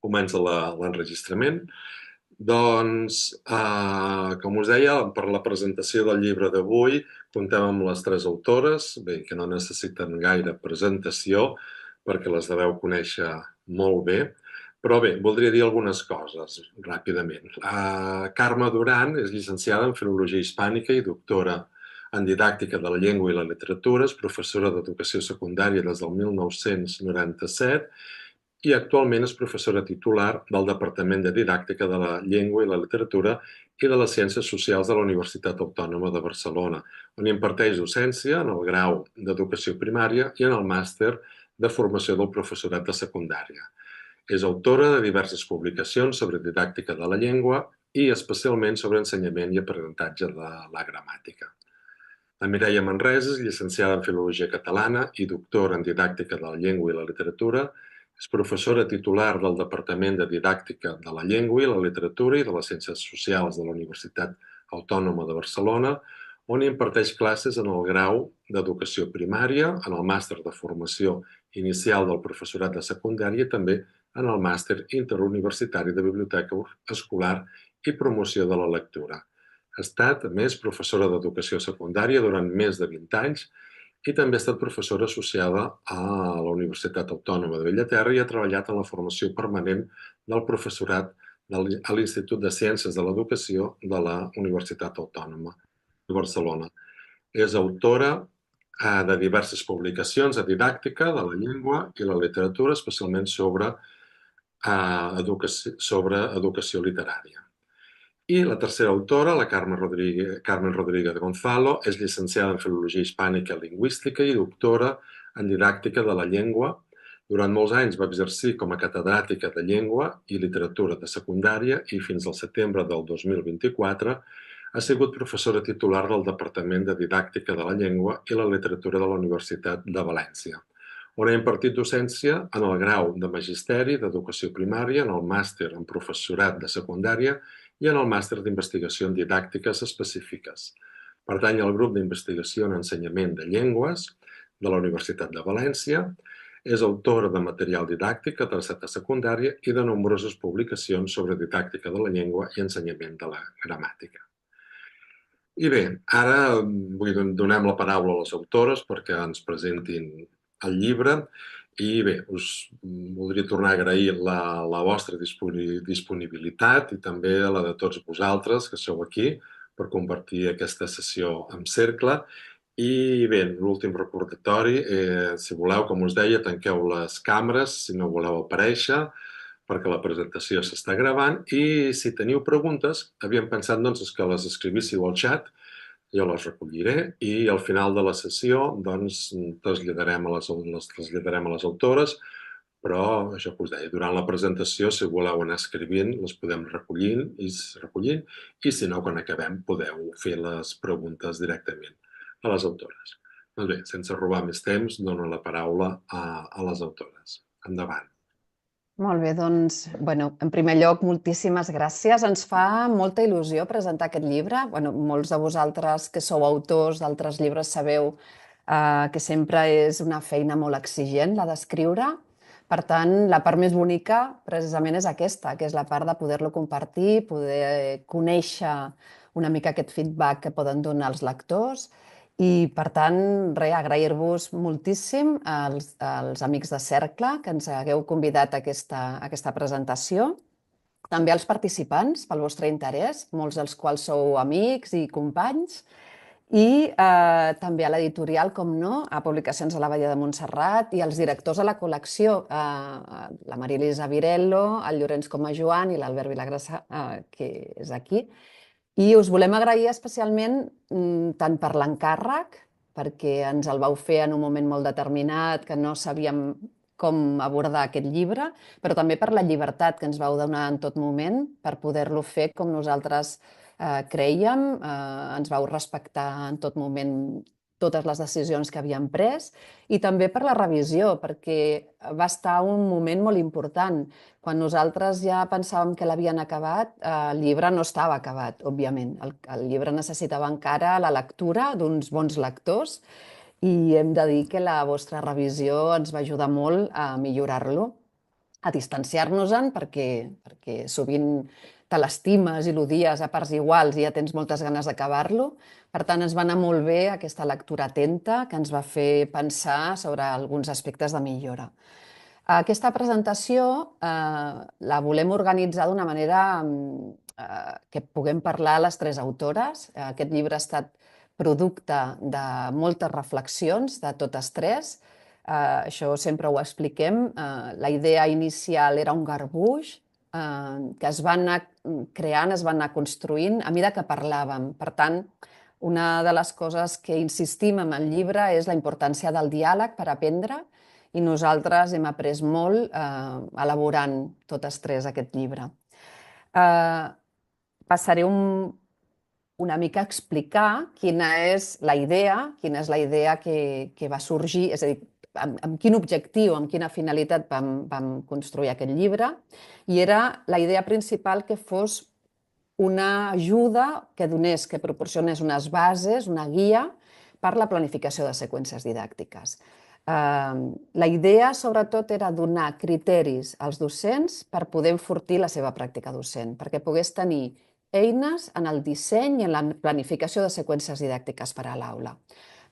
Comença l'enregistrament. Doncs, com us deia, per la presentació del llibre d'avui comptem amb les tres autores, bé, que no necessiten gaire presentació perquè les deveu conèixer molt bé, però bé, voldria dir algunes coses ràpidament. Carme Duran és llicenciada en Filologia Hispànica i doctora en Didàctica de la Llengua i la Literatura, és professora d'Educació Secundària des del 1997 i actualment és professora titular del Departament de Didàctica de la Llengua i la Literatura i de les Ciències Socials de la Universitat Autònoma de Barcelona, on imparteix docència en el grau d'Educació Primària i en el màster de Formació del Professorat de Secundària. És autora de diverses publicacions sobre didàctica de la llengua i especialment sobre ensenyament i aprenentatge de la gramàtica. La Mireia Manresa és llicenciada en Filologia Catalana i doctora en Didàctica de la Llengua i la Literatura. És professora titular del Departament de Didàctica de la Llengua i la Literatura i de les Ciències Socials de la Universitat Autònoma de Barcelona, on imparteix classes en el grau d'Educació Primària, en el màster de Formació Inicial del Professorat de Secundària i també en el màster interuniversitari de Biblioteca Escolar i Promoció de la Lectura. Ha estat, a més, professora d'Educació Secundària durant més de 20 anys i també ha estat professora associada a la Universitat Autònoma de Bellaterra i ha treballat en la formació permanent del professorat a l'Institut de Ciències de l'Educació de la Universitat Autònoma de Barcelona. És autora de diverses publicacions de didàctica de la llengua i la literatura, especialment sobre educació literària. I la tercera autora, la Carmen Rodríguez Gonzalo, és llicenciada en Filologia Hispànica i Lingüística i doctora en Didàctica de la Llengua. Durant molts anys va exercir com a catedràtica de Llengua i Literatura de secundària i fins al setembre del 2024 ha sigut professora titular del Departament de Didàctica de la Llengua i la Literatura de la Universitat de València, on ha impartit docència en el grau de Magisteri d'Educació Primària, en el màster en Professorat de Secundària i en el màster d'Investigació en Didàctiques Específiques. Pertany al grup d'investigació en ensenyament de llengües de la Universitat de València, és autora de material didàctic adreçat a secundària i de nombroses publicacions sobre didàctica de la llengua i ensenyament de la gramàtica. I bé, ara donem la paraula a les autores perquè ens presentin el llibre i bé, us voldria tornar a agrair la vostra disponibilitat i també la de tots vosaltres que sou aquí per compartir aquesta sessió en cercle. I bé, l'últim recordatori, si voleu, com us deia, tanqueu les càmeres si no voleu aparèixer perquè la presentació s'està gravant i si teniu preguntes, havíem pensat doncs, que les escrivíssiu al xat, jo les recolliré i al final de la sessió doncs, traslladarem a les autores, però això que us deia, durant la presentació, si voleu anar escrivint, les podem recollint i si no, quan acabem, podeu fer les preguntes directament a les autores. Doncs bé, sense robar més temps, dono la paraula a les autores. Endavant. Molt bé, doncs, en primer lloc, moltíssimes gràcies. Ens fa molta il·lusió presentar aquest llibre. Molts de vosaltres que sou autors d'altres llibres sabeu que sempre és una feina molt exigent, la d'escriure. Per tant, la part més bonica precisament és aquesta, que és la part de poder-lo compartir, poder conèixer una mica aquest feedback que poden donar els lectors. I, per tant, agrair-vos moltíssim als amics de Cercle que ens hagueu convidat a aquesta presentació. També als participants pel vostre interès, molts dels quals sou amics i companys. I també a l'editorial, com no, a Publicacions de la Vall de Montserrat i als directors de la col·lecció, la Maria-Elisa Virello, el Llorenç Comajoan i l'Albert Vilagrassa, que és aquí. I us volem agrair especialment tant per l'encàrrec, perquè ens el vau fer en un moment molt determinat, que no sabíem com abordar aquest llibre, però també per la llibertat que ens vau donar en tot moment per poder-lo fer com nosaltres crèiem, ens vau respectar en tot moment totes les decisions que havíem pres i també per la revisió, perquè va estar un moment molt important. Quan nosaltres ja pensàvem que l'havien acabat, el llibre no estava acabat, òbviament. El llibre necessitava encara la lectura d'uns bons lectors i hem de dir que la vostra revisió ens va ajudar molt a millorar-lo. a distanciar-nos-en perquè sovint te l'estimes i l'odies a parts iguals i ja tens moltes ganes d'acabar-lo. Per tant, ens va anar molt bé aquesta lectura atenta que ens va fer pensar sobre alguns aspectes de millora. Aquesta presentació la volem organitzar d'una manera que puguem parlar les tres autores. Aquest llibre ha estat producte de moltes reflexions de totes tres. Això sempre ho expliquem. La idea inicial era un garbuix que es va anar creant, es va anar construint a mesura que parlàvem. Per tant, una de les coses que insistim en el llibre és la importància del diàleg per aprendre i nosaltres hem après molt elaborant totes tres aquest llibre. Passaré una mica a explicar quina és la idea que va sorgir, és a dir, amb quin objectiu, amb quina finalitat vam construir aquest llibre, i era la idea principal que fos una ajuda que donés, que proporcionés unes bases, una guia per la planificació de seqüències didàctiques. La idea, sobretot, era donar criteris als docents per poder enfortir la seva pràctica docent, perquè pogués tenir eines en el disseny i en la planificació de seqüències didàctiques per a l'aula.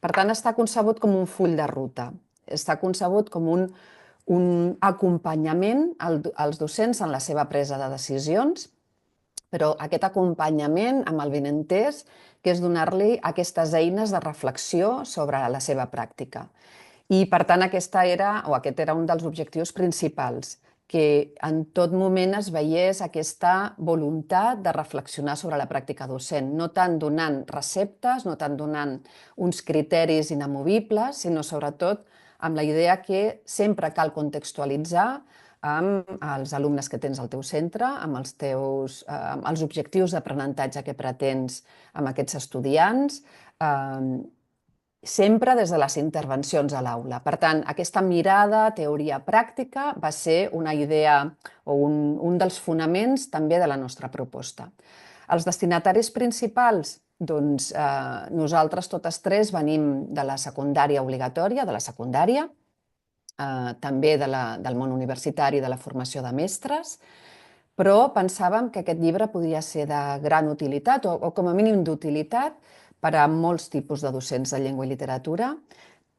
Per tant, està concebut com un full de ruta, està concebut com un acompanyament als docents en la seva presa de decisions, però aquest acompanyament amb el benentès que és donar-li aquestes eines de reflexió sobre la seva pràctica. I, per tant, aquest era un dels objectius principals, que en tot moment es veiés aquesta voluntat de reflexionar sobre la pràctica docent, no tant donant receptes, no tant donant uns criteris inamovibles, sinó sobretot amb la idea que sempre cal contextualitzar amb els alumnes que tens al teu centre, amb els objectius d'aprenentatge que pretens amb aquests estudiants, sempre des de les intervencions a l'aula. Per tant, aquesta mirada teoria-pràctica va ser una idea o un dels fonaments també de la nostra proposta. Els destinataris principals, doncs nosaltres totes tres venim de la secundària obligatòria, de la secundària, també del món universitari, de la formació de mestres, però pensàvem que aquest llibre podia ser de gran utilitat o com a mínim d'utilitat per a molts tipus de docents de llengua i literatura.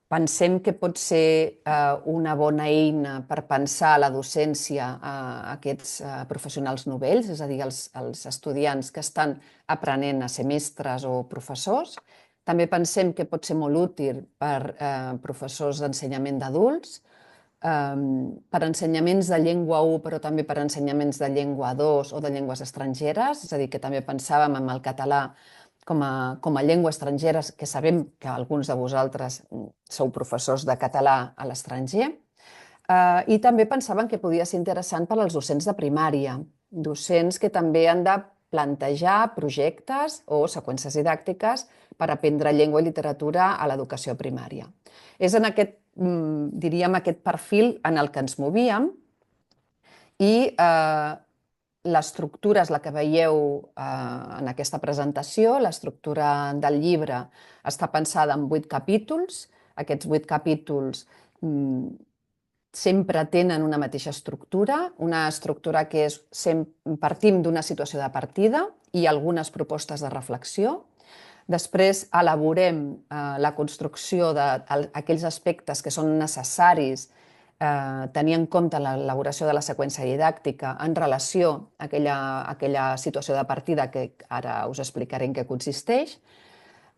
Pensem que pot ser una bona eina per pensar la docència a aquests professionals novells, és a dir, els estudiants que estan aprenent a ser mestres o professors. També pensem que pot ser molt útil per professors d'ensenyament d'adults, per ensenyaments de llengua 1, però també per ensenyaments de llengua 2 o de llengües estrangeres, és a dir, que també pensàvem en el català com a llengua estrangera, que sabem que alguns de vosaltres sou professors de català a l'estranger, i també pensàvem que podia ser interessant per als docents de primària, docents que també han de plantejar projectes o seqüències didàctiques per aprendre llengua i literatura a l'educació primària. És en aquest, diríem, aquest perfil en el que ens movíem i l'estructura és la que veieu en aquesta presentació. L'estructura del llibre està pensada en 8 capítols. Aquests 8 capítols sempre tenen una mateixa estructura, una estructura que és partim d'una situació de partida i algunes propostes de reflexió. Després elaborem la construcció d'aquells aspectes que són necessaris tenir en compte l'elaboració de la seqüència didàctica en relació a aquella situació de partida que ara us explicaré en què consisteix,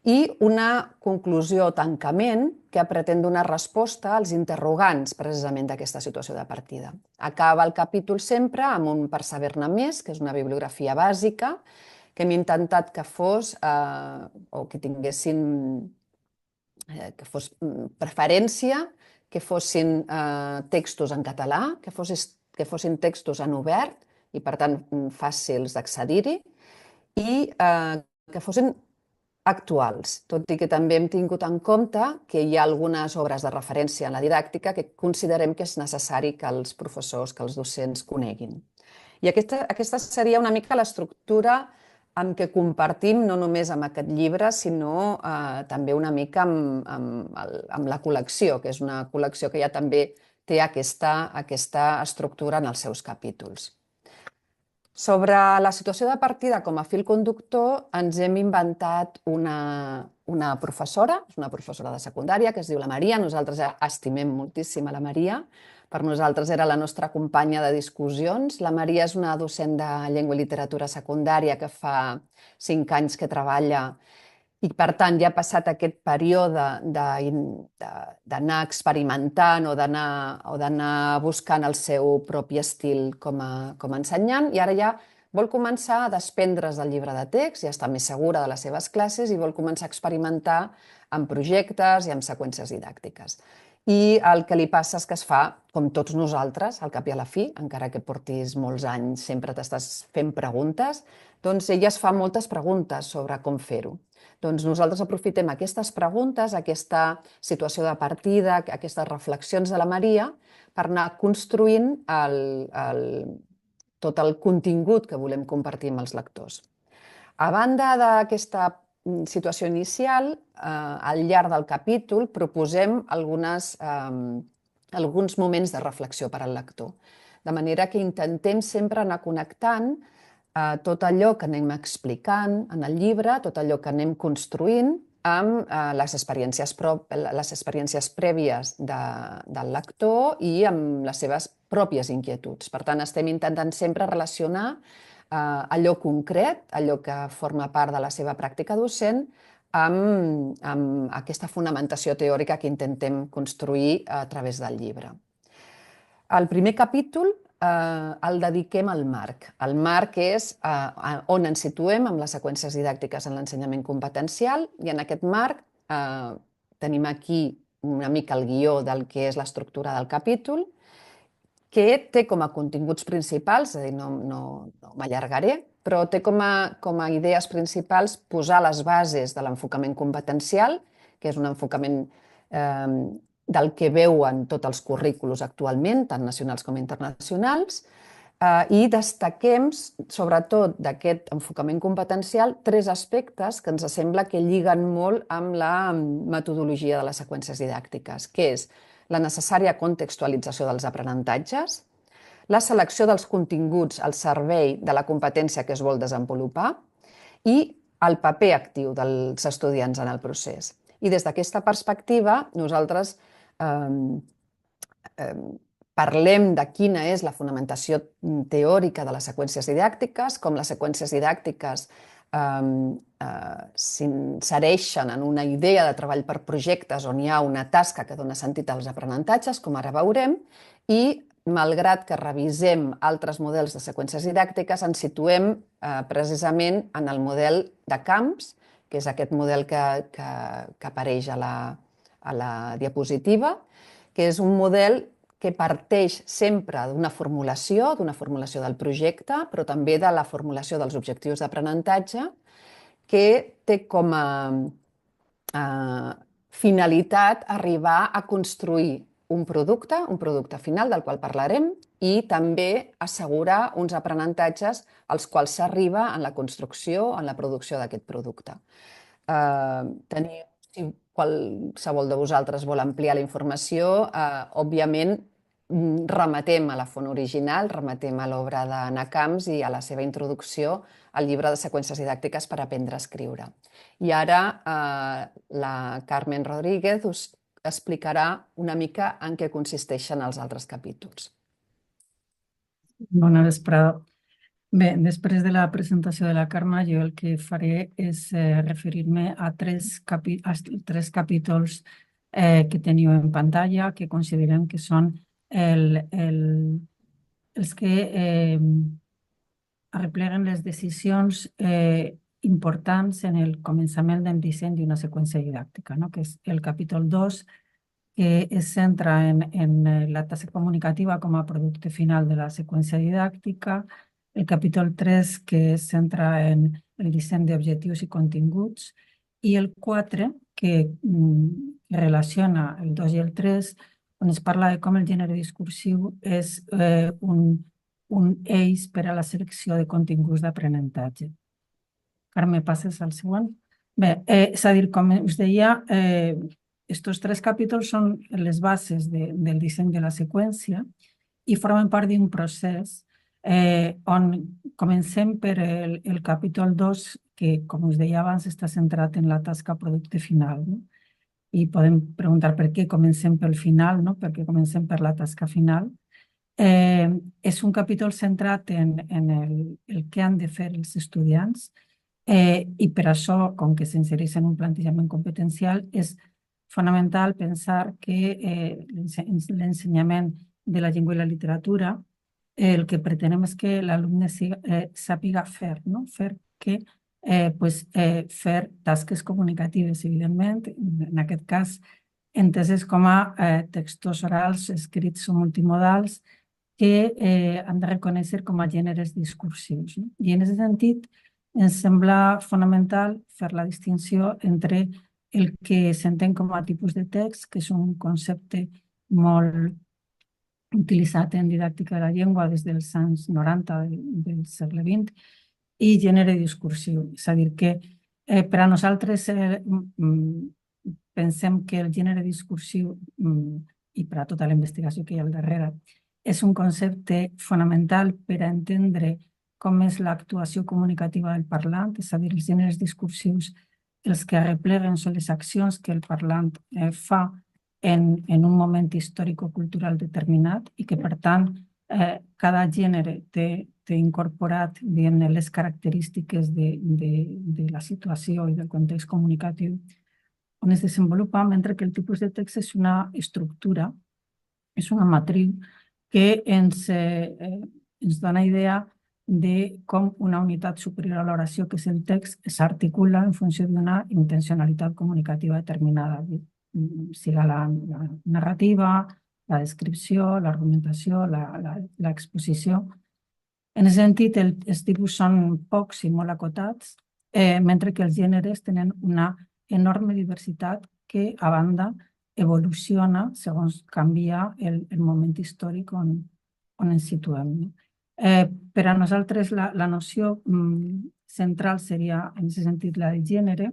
i una conclusió o tancament que pretén donar resposta als interrogants precisament d'aquesta situació de partida. Acaba el capítol sempre amb un Per saber-ne més, que és una bibliografia bàsica, que hem intentat que fos o que tinguessin que fos preferència, que fossin textos en català, que fossin textos en obert i, per tant, fàcils d'accedir-hi i que fossin actuals, tot i que també hem tingut en compte que hi ha algunes obres de referència en la didàctica que considerem que és necessari que els professors, que els docents coneguin. I aquesta seria una mica l'estructura amb què compartim no només amb aquest llibre, sinó també una mica amb la col·lecció, que és una col·lecció que ja també té aquesta estructura en els seus capítols. Sobre la situació de partida com a fil conductor, ens hem inventat una professora, és una professora de secundària que es diu la Maria. Nosaltres estimem moltíssim a la Maria. Per nosaltres era la nostra companya de discussions. La Maria és una docent de llengua i literatura secundària que fa 5 anys que treballa i, per tant, ja ha passat aquest període d'anar experimentant o d'anar buscant el seu propi estil com a ensenyant, i ara ja vol començar a desprendre's del llibre de text, ja està més segura de les seves classes i vol començar a experimentar amb projectes i amb seqüències didàctiques. I el que li passa és que es fa, com tots nosaltres, al cap i a la fi, encara que portis molts anys, sempre t'estàs fent preguntes, doncs ella es fa moltes preguntes sobre com fer-ho. Doncs nosaltres aprofitem aquestes preguntes, aquesta situació de partida, aquestes reflexions de la Maria, per anar construint tot el contingut que volem compartir amb els lectors. A banda d'aquesta situació inicial, al llarg del capítol proposem alguns moments de reflexió per al lector, de manera que intentem sempre anar connectant tot allò que anem explicant en el llibre, tot allò que anem construint amb les experiències prèvies del lector i amb les seves pròpies inquietuds. Per tant, estem intentant sempre relacionar allò concret, allò que forma part de la seva pràctica docent, amb aquesta fonamentació teòrica que intentem construir a través del llibre. El primer capítol el dediquem al marc. El marc és on ens situem amb les seqüències didàctiques en l'ensenyament competencial, i en aquest marc tenim aquí una mica el guió del que és l'estructura del capítol, que té com a continguts principals, és a dir, no m'allargaré, però té com a idees principals posar les bases de l'enfocament competencial, que és un enfocament del que veuen tots els currículos actualment, tant nacionals com internacionals, i destaquem, sobretot d'aquest enfocament competencial, 3 aspectes que ens sembla que lliguen molt amb la metodologia de les seqüències didàctiques, que és la necessària contextualització dels aprenentatges, la selecció dels continguts al servei de la competència que es vol desenvolupar i el paper actiu dels estudiants en el procés. I des d'aquesta perspectiva, nosaltres parlem de quina és la fonamentació teòrica de les seqüències didàctiques, com les seqüències didàctiques s'insereixen en una idea de treball per projectes on hi ha una tasca que dona sentit als aprenentatges, com ara veurem, i malgrat que revisem altres models de seqüències didàctiques, ens situem precisament en el model de Camps, que és aquest model que apareix a la diapositiva, que és un model que parteix sempre d'una formulació del projecte, però també de la formulació dels objectius d'aprenentatge, que té com a finalitat arribar a construir un producte final del qual parlarem, i també assegurar uns aprenentatges als quals s'arriba en la construcció, en la producció d'aquest producte. Si qualsevol de vosaltres vol ampliar la informació, òbviament remetem a la font original, remetem a l'obra d'Anna Camps i a la seva introducció al llibre de seqüències didàctiques per aprendre a escriure. I ara la Carmen Rodríguez us explicarà una mica en què consisteixen els altres capítols. Bona vesprada. Bé, després de la presentació de la Carme, jo el que faré és referir-me a tres capítols que teniu en pantalla, que considerem que són els que arrepleguen les decisions importants en el començament del disseny d'una seqüència didàctica, que és el capítol 2, que es centra en la tasca comunicativa com a producte final de la seqüència didàctica, el capítol 3, que es centra en el disseny d'objectius i continguts, i el 4, que relaciona el 2 i el 3, on es parla de com el gènere discursiu és un eix per a la selecció de continguts d'aprenentatge. Carme, passes al següent? Bé, és a dir, com us deia, estos 3 capítols són les bases del disseny de la seqüència i formen part d'un procés on comencem per el capítol 2, que, com us deia abans, està centrat en la tasca producte final. No? I podem preguntar per què comencem pel final, no? Per què comencem per la tasca final. És un capítol centrat en el que han de fer els estudiants i per això, com que s'insereix en un plantejament competencial, és fonamental pensar que l'ensenyament de la llengua i la literatura el que pretenem és que l'alumne sàpiga fer, no? Fer tasques comunicatives, evidentment, en aquest cas enteses com a textos orals, escrits o multimodals, que han de reconèixer com a gèneres discursius. No? I en aquest sentit ens sembla fonamental fer la distinció entre el que s'entén com a tipus de text, que és un concepte molt utilitzat en didàctica de la llengua des dels anys 90 del segle XX, i gènere discursiu. És a dir, que per a nosaltres pensem que el gènere discursiu, i per a tota la investigació que hi ha al darrere, és un concepte fonamental per a entendre com és l'actuació comunicativa del parlant, és a dir, els gèneres discursius els que arrepleguen són les accions que el parlant fa en un moment històrico-cultural determinat i que, per tant, cada gènere té incorporat les característiques de la situació i del context comunicatiu on es desenvolupa, mentre que el tipus de text és una estructura, és una matriu que ens dona idea de com una unitat superior a l'oració, que és el text, s'articula en funció d'una intencionalitat comunicativa determinada, siga la narrativa, la descripció, l'argumentació, l'exposició. En aquest sentit, els tipus són pocs i molt acotats, mentre que els gèneres tenen una enorme diversitat que, a banda, evoluciona segons canvia el moment històric on ens situem. Per a nosaltres, la noció central seria, en aquest sentit, la de gènere,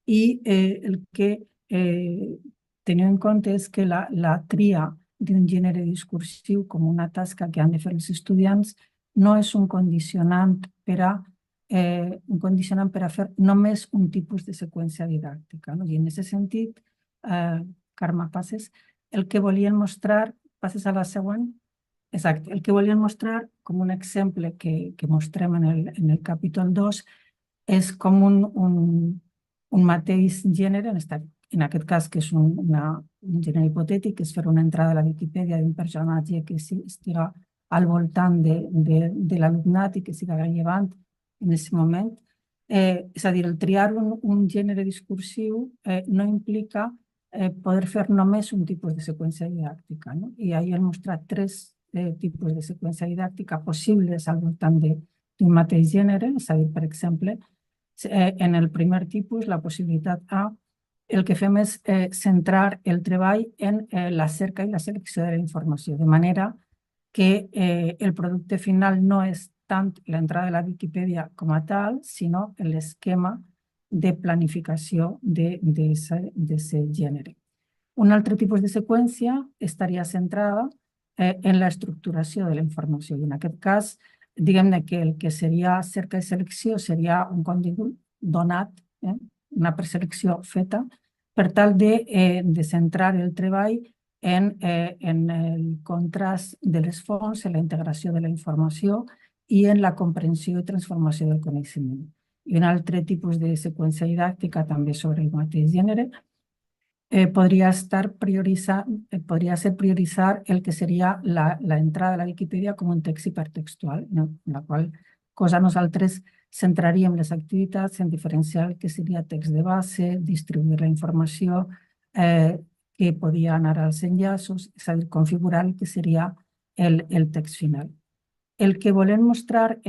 i el que tenim en compte és que la tria d'un gènere discursiu com una tasca que han de fer els estudiants no és un condicionant per a fer només un tipus de seqüència didàctica. I en aquest sentit, Carme, passes, el que volien mostrar, passes a la següent, exacte, el que volien mostrar com un exemple que mostrem en el capítol 2 és com un mateix gènere, en aquest cas que és un gènere hipotètic, que és fer una entrada a la Viquipèdia d'un personatge que estiga al voltant de l'alumnat i que siga rellevant en aquest moment. És a dir, el triar un gènere discursiu no implica poder fer només un tipus de seqüència didàctica. I ahir hem mostrat 3 tipus de seqüència didàctica possibles al voltant d'un mateix gènere. És a dir, per exemple, en el primer tipus, la possibilitat A, el que fem és centrar el treball en la cerca i la selecció de la informació, de manera que el producte final no és tant l'entrada de la Viquipèdia com a tal, sinó l'esquema de planificació d'aquest gènere. Un altre tipus de seqüència estaria centrada en l'estructuració de la informació. I en aquest cas, diguem-ne que el que seria cerca i selecció seria un contingut donat, una preselecció feta, per tal de centrar el treball en el contrast de les fonts, en la integració de la informació i en la comprensió i transformació del coneixement. I un altre tipus de seqüència didàctica, també sobre el mateix gènere, podria ser prioritzar el que seria l'entrada a la Viquipèdia com un text hipertextual, en la qual cosa nosaltres centraríem les activitats en diferenciar el que seria text de base, distribuir la informació que podia anar als enllaços, és a dir, configurar el que seria el text final. El que volem mostrar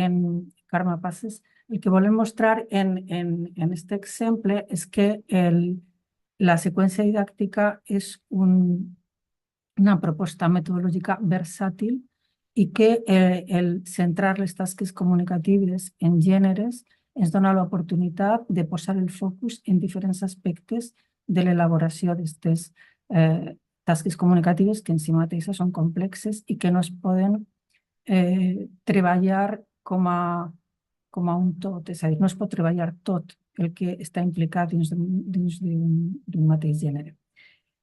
Carme, passes, el que volem mostrar en aquest exemple és que la seqüència didàctica és una proposta metodològica versàtil i que el centrar les tasques comunicatives en gèneres ens dona l'oportunitat de posar el focus en diferents aspectes de l'elaboració d'aquestes tasques comunicatives que en si mateixes són complexes i que no es poden treballar com a un tot, és a dir, no es pot treballar tot el que està implicat dins d'un mateix gènere.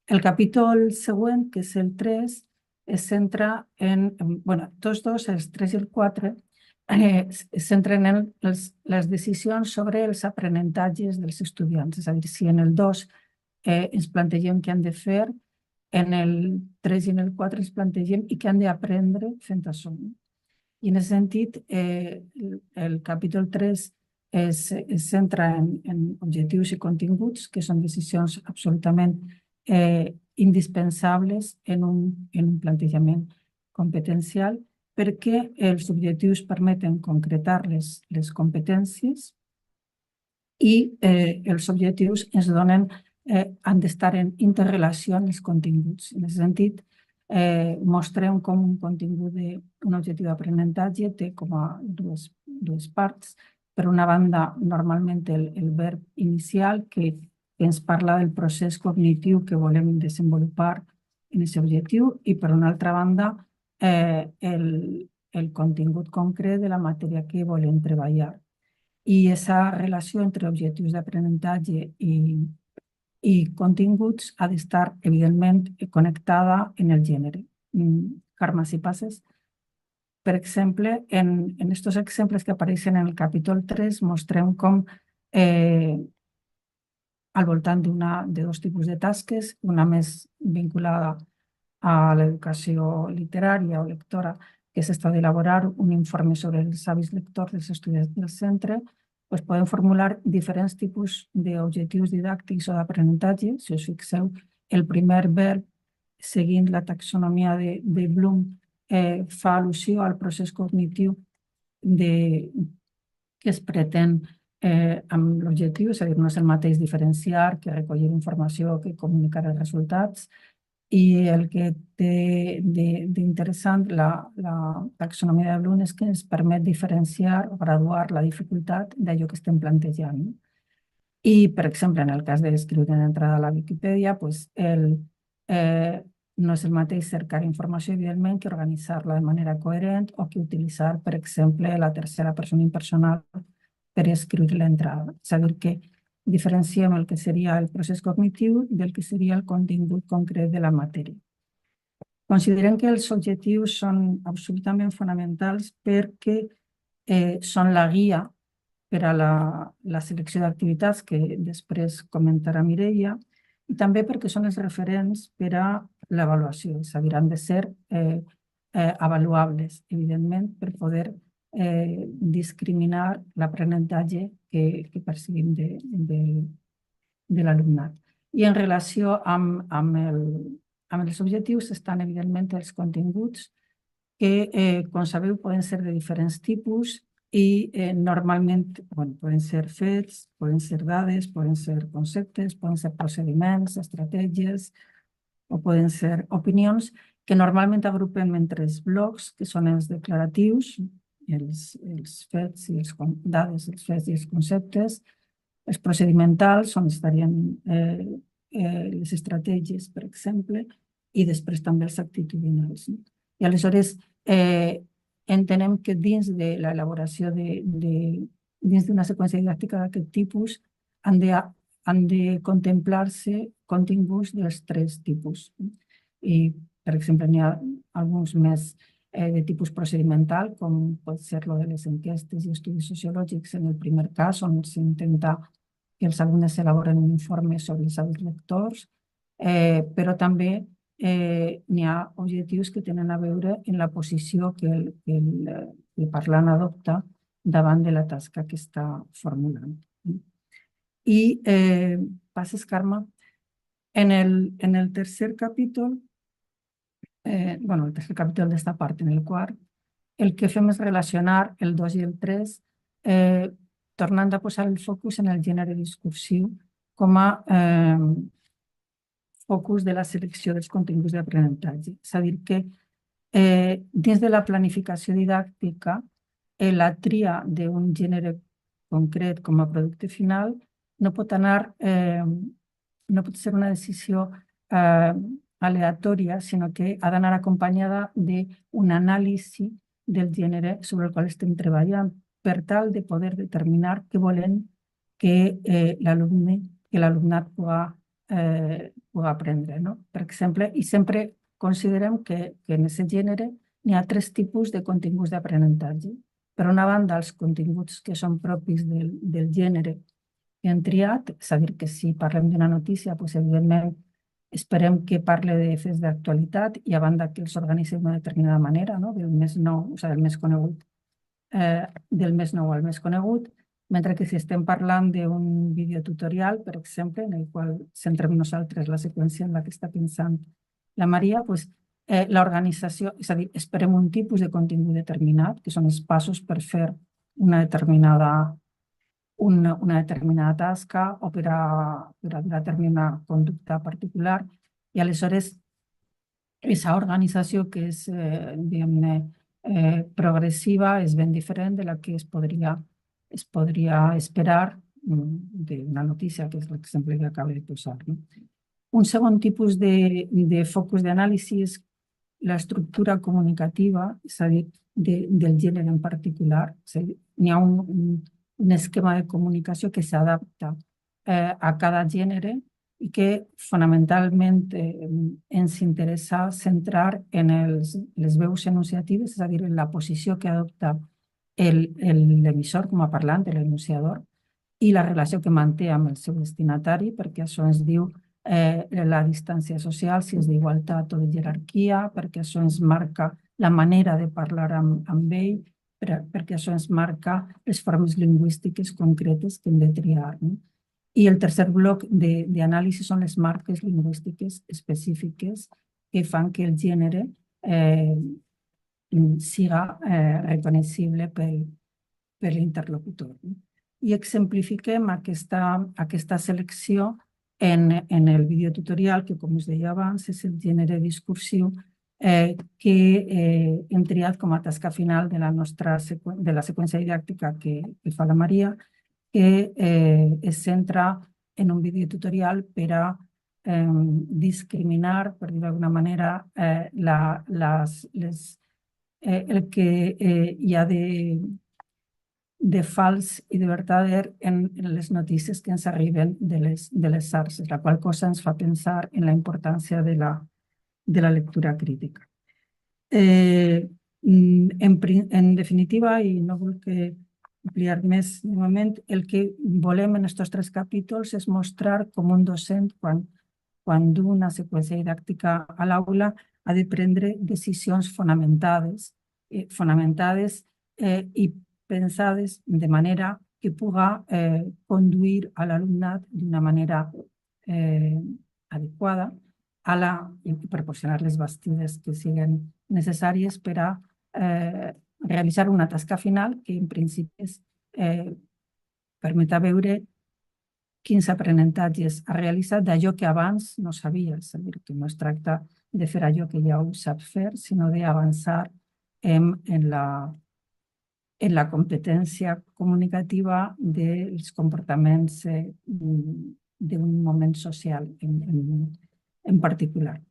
El capítol següent, que és el 3, es centra tots dos, els 3 i el 4, es centren en les decisions sobre els aprenentatges dels estudiants. És a dir, si en el 2 ens plantegem què han de fer, en el 3 i en el 4 ens plantegem i què han d'aprendre fent això. I en aquest sentit, el capítol 3 es centra en objectius i continguts, que són decisions absolutament indispensables en un plantejament competencial, perquè els objectius permeten concretar les competències i els objectius ens donen, han d'estar en interrelació amb els continguts. En aquest sentit, mostrem com un contingut d'un objectiu d'aprenentatge té com a dues parts. Per una banda, normalment el verb inicial que ens parla del procés cognitiu que volem desenvolupar en aquest objectiu i per una altra banda el contingut concret de la matèria que volem treballar. I aquesta relació entre objectius d'aprenentatge i continguts ha d'estar, evidentment, connectada en el gènere. Carme, si passes. Per exemple, en aquests exemples que apareixen en el capítol 3, mostrem com al voltant de dos tipus de tasques, una més vinculada a l'educació literària o lectora, que és esta d'elaborar un informe sobre els hàbits lectors dels estudiants del centre, podem formular diferents tipus d'objectius didàctics o d'aprenentatge. Si us fixeu, el primer verb, seguint la taxonomia de Bloom, fa al·lusió al procés cognitiu que es pretén amb l'objectiu, és a dir, no és el mateix diferenciar que recollir informació que comunicar els resultats. I el que té d'interessant la taxonomia de Bloom és que ens permet diferenciar o graduar la dificultat d'allò que estem plantejant. I, per exemple, en el cas d'escriure una entrada a la Viquipèdia, no és el mateix cercar informació, evidentment, que organitzar-la de manera coherent o que utilitzar, per exemple, la tercera persona impersonal per escriure l'entrada. És a dir, que diferenciem el que seria el procés cognitiu del que seria el contingut concret de la matèria. Considerem que els objectius són absolutament fonamentals perquè són la guia per a la selecció d'activitats que després comentarà Mireia i també perquè són els referents per a l'avaluació, és a dir, han de ser avaluables, evidentment, per poder discriminar l'aprenentatge que perseguim de l'alumnat. I en relació amb els objectius estan, evidentment, els continguts que, com sabeu, poden ser de diferents tipus i normalment poden ser fets, poden ser dades, poden ser conceptes, poden ser procediments, estratègies o poden ser opinions que normalment agrupem en 3 blocs, que són els declaratius, els fets i les dades, els fets i els conceptes. Els procedimentals, on estarien les estratègies, per exemple, i després també els actitudinals. I aleshores entenem que dins de l'elaboració dins d'una seqüència didàctica d'aquest tipus han de contemplar-se continguts dels 3 tipus. I, per exemple, n'hi ha alguns més de tipus procedimental, com pot ser lo de les enquestes i estudis sociològics en el primer cas, on s'intenta que els alumnes elaboren un informe sobre els hàbits lectors, però també n'hi ha objectius que tenen a veure en la posició que el parlant adopta davant de la tasca que està formulant. I passes, Carme. En el tercer capítol, el tercer capítol d'esta part, en el quart, el que fem és relacionar el 2 i el 3, tornant a posar el focus en el gènere discursiu com a focus de la selecció dels continguts d'aprenentatge. És a dir, que dins de la planificació didàctica, la tria d'un gènere concret com a producte final no pot anar no pot ser una decisió aleatòria, sinó que ha d'anar acompanyada d'un anàlisi del gènere sobre el qual estem treballant per tal de poder determinar què volem que l'alumnat pugui aprendre. No? Per exemple, i sempre considerem que en aquest gènere n'hi ha 3 tipus de continguts d'aprenentatge. Per una banda, els continguts que són propis del gènere que hem triat, és a dir, que si parlem d'una notícia, doncs, evidentment, esperem que parle de fets d'actualitat i a banda que els organitzi d'una determinada manera, no? Del més nou, o sigui, del més conegut, del més nou al més conegut, mentre que si estem parlant d'un videotutorial, per exemple, en el qual centrem nosaltres la seqüència en la que està pensant la Maria, doncs, l'organització, és a dir, esperem un tipus de contingut determinat, que són els passos per fer una determinada tasca o per a dur a terme una conducta particular, i aleshores aquesta organització que és, diguem-ne, progressiva és ben diferent de la que es podria esperar d'una notícia, que és l'exemple que acabo de posar. Un segon tipus de focus d'anàlisi és l'estructura comunicativa, és a dir, del gènere en particular. N'hi ha un esquema de comunicació que s'adapta a cada gènere i que fonamentalment ens interessa centrar en les veus enunciatives, és a dir, en la posició que adopta l'emissor com a parlant, l'enunciador, i la relació que manté amb el seu destinatari, perquè això ens diu la distància social, si és d'igualtat o de jerarquia, perquè això ens marca la manera de parlar amb ell, perquè això ens marca les formes lingüístiques concretes que hem de triar. I el tercer bloc d'anàlisi són les marques lingüístiques específiques que fan que el gènere siga reconeixible per l'interlocutor. I exemplifiquem aquesta selecció en el videotutorial, que, com us deia abans, és el gènere discursiu que hem triat com a tasca final de la seqüència didàctica que fa la Maria, que es centra en un videotutorial per a discriminar, per dir d'alguna manera, el que hi ha de fals i de verdader en les notícies que ens arriben de les xarxes, la qual cosa ens fa pensar en la importància de la lectura crítica. En definitiva, i no vull ampliar més de moment, el que volem en aquests 3 capítols és mostrar com un docent, quan du una seqüència didàctica a l'aula, ha de prendre decisions fonamentades i pensades de manera que puga conduir a l'alumnat d'una manera adequada i proporcionar les bastides que siguin necessàries per a realitzar una tasca final que en principi permeta veure quins aprenentatges ha realitzat d'allò que abans no sabia. És a dir, que no es tracta de fer allò que ja ho sap fer, sinó d'avançar en la competència comunicativa dels comportaments d'un moment social en particular.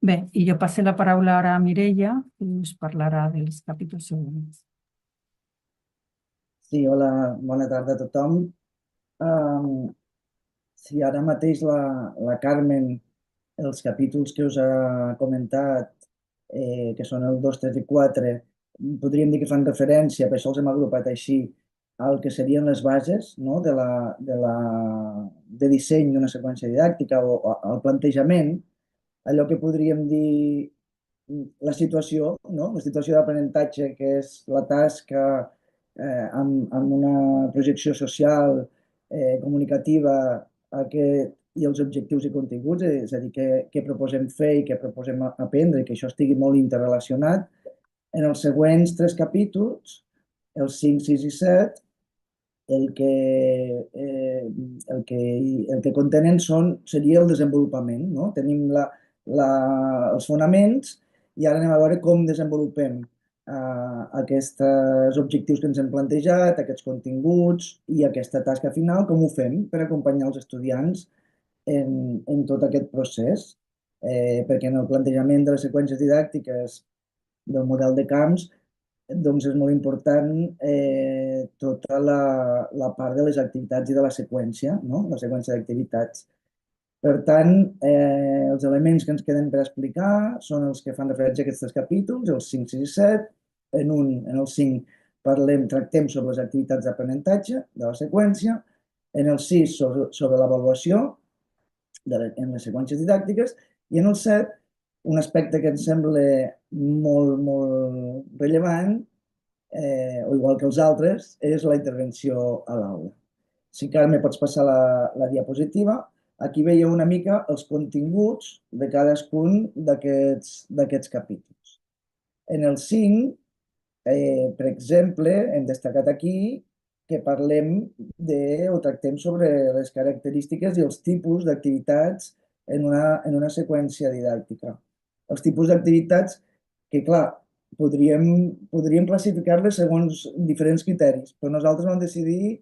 Bé, i jo passo la paraula ara a Mireia, que us parlarà dels capítols següents. Sí, hola, bona tarda a tothom. Sí, ara mateix la Carmen, els capítols que us ha comentat, que són el 2, 3 i 4, podríem dir que fan referència, per això els hem agrupat així, al que serien les bases de disseny d'una seqüència didàctica o al plantejament, allò que podríem dir la situació, no? La situació d'aprenentatge, que és la tasca amb una projecció social, comunicativa, i els objectius i continguts, és a dir, què proposem fer i què proposem aprendre, que això estigui molt interrelacionat. En els següents 3 capítols, els 5, 6 i 7, el que contenen seria el desenvolupament. No? Tenim els fonaments i ara anem a veure com desenvolupem aquests objectius que ens hem plantejat, aquests continguts i aquesta tasca final, com ho fem per acompanyar els estudiants en tot aquest procés, perquè en el plantejament de les seqüències didàctiques del model de camps doncs és molt important tota la part de les activitats i de la seqüència, no? La seqüència d'activitats. Per tant, els elements que ens queden per explicar són els que fan referència a aquests tres capítols, els 5, 6 i 7. En el 5 tractem sobre les activitats d'aprenentatge de la seqüència, en el 6 sobre l'avaluació en les seqüències didàctiques, i en el 7 un aspecte que ens sembla molt, molt rellevant, o igual que els altres, és la intervenció a l'aula. Si Carme pots passar la diapositiva, aquí veieu una mica els continguts de cadascun d'aquests capítols. En el 5, per exemple, hem destacat aquí que parlem o tractem sobre les característiques i els tipus d'activitats en una seqüència didàctica. Els tipus d'activitats que, clar, podríem classificar-les segons diferents criteris, però nosaltres vam decidir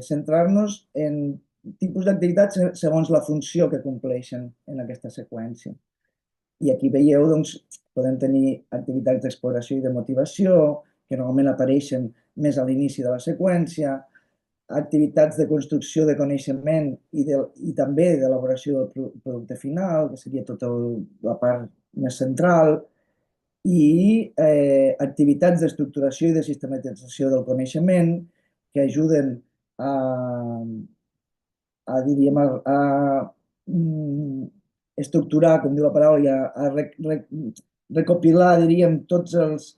centrar-nos en tipus d'activitats segons la funció que compleixen en aquesta seqüència. I aquí veieu, doncs, podem tenir activitats d'exploració i de motivació, que normalment apareixen més a l'inici de la seqüència, activitats de construcció de coneixement i també d'elaboració del producte final, que seria tota la part més central, i activitats d'estructuració i de sistematització del coneixement que ajuden a estructurar, com diu la paraula, i a recopilar, diríem, tots els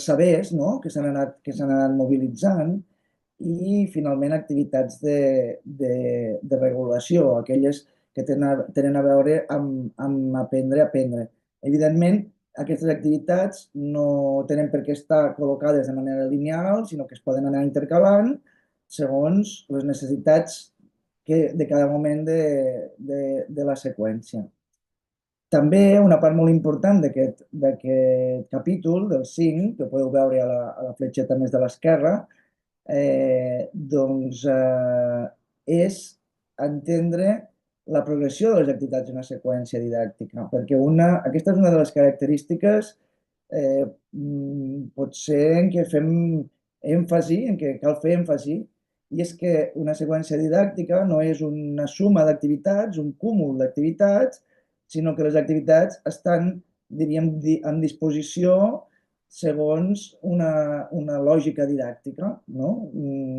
sabers, no?, que s'han anat mobilitzant, i finalment activitats de regulació, aquelles que tenen a veure amb aprendre a aprendre. Evidentment, aquestes activitats no tenen per què estar col·locades de manera lineal, sinó que es poden anar intercalant segons les necessitats de cada moment de la seqüència. També una part molt important d'aquest capítol, del 5, que podeu veure a la fletxeta més de l'esquerra, doncs és entendre la progressió de les activitats d'una seqüència didàctica, perquè aquesta és una de les característiques potser en què fem èmfasi, en què cal fer èmfasi, i és que una seqüència didàctica no és una suma d'activitats, un cúmul d'activitats, sinó que les activitats estan, diríem, en disposició segons una lògica didàctica, no?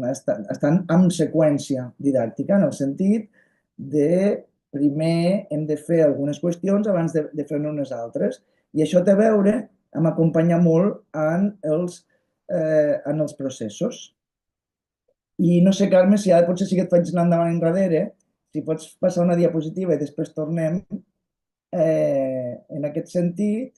Estan en seqüència didàctica, en el sentit de primer hem de fer algunes qüestions abans de fer-ne unes altres. I això té a veure amb acompanyar molt en els processos. I no sé, Carme, si ara potser sí que et faig anar endavant enrere, si pots passar una diapositiva i després tornem. En aquest sentit,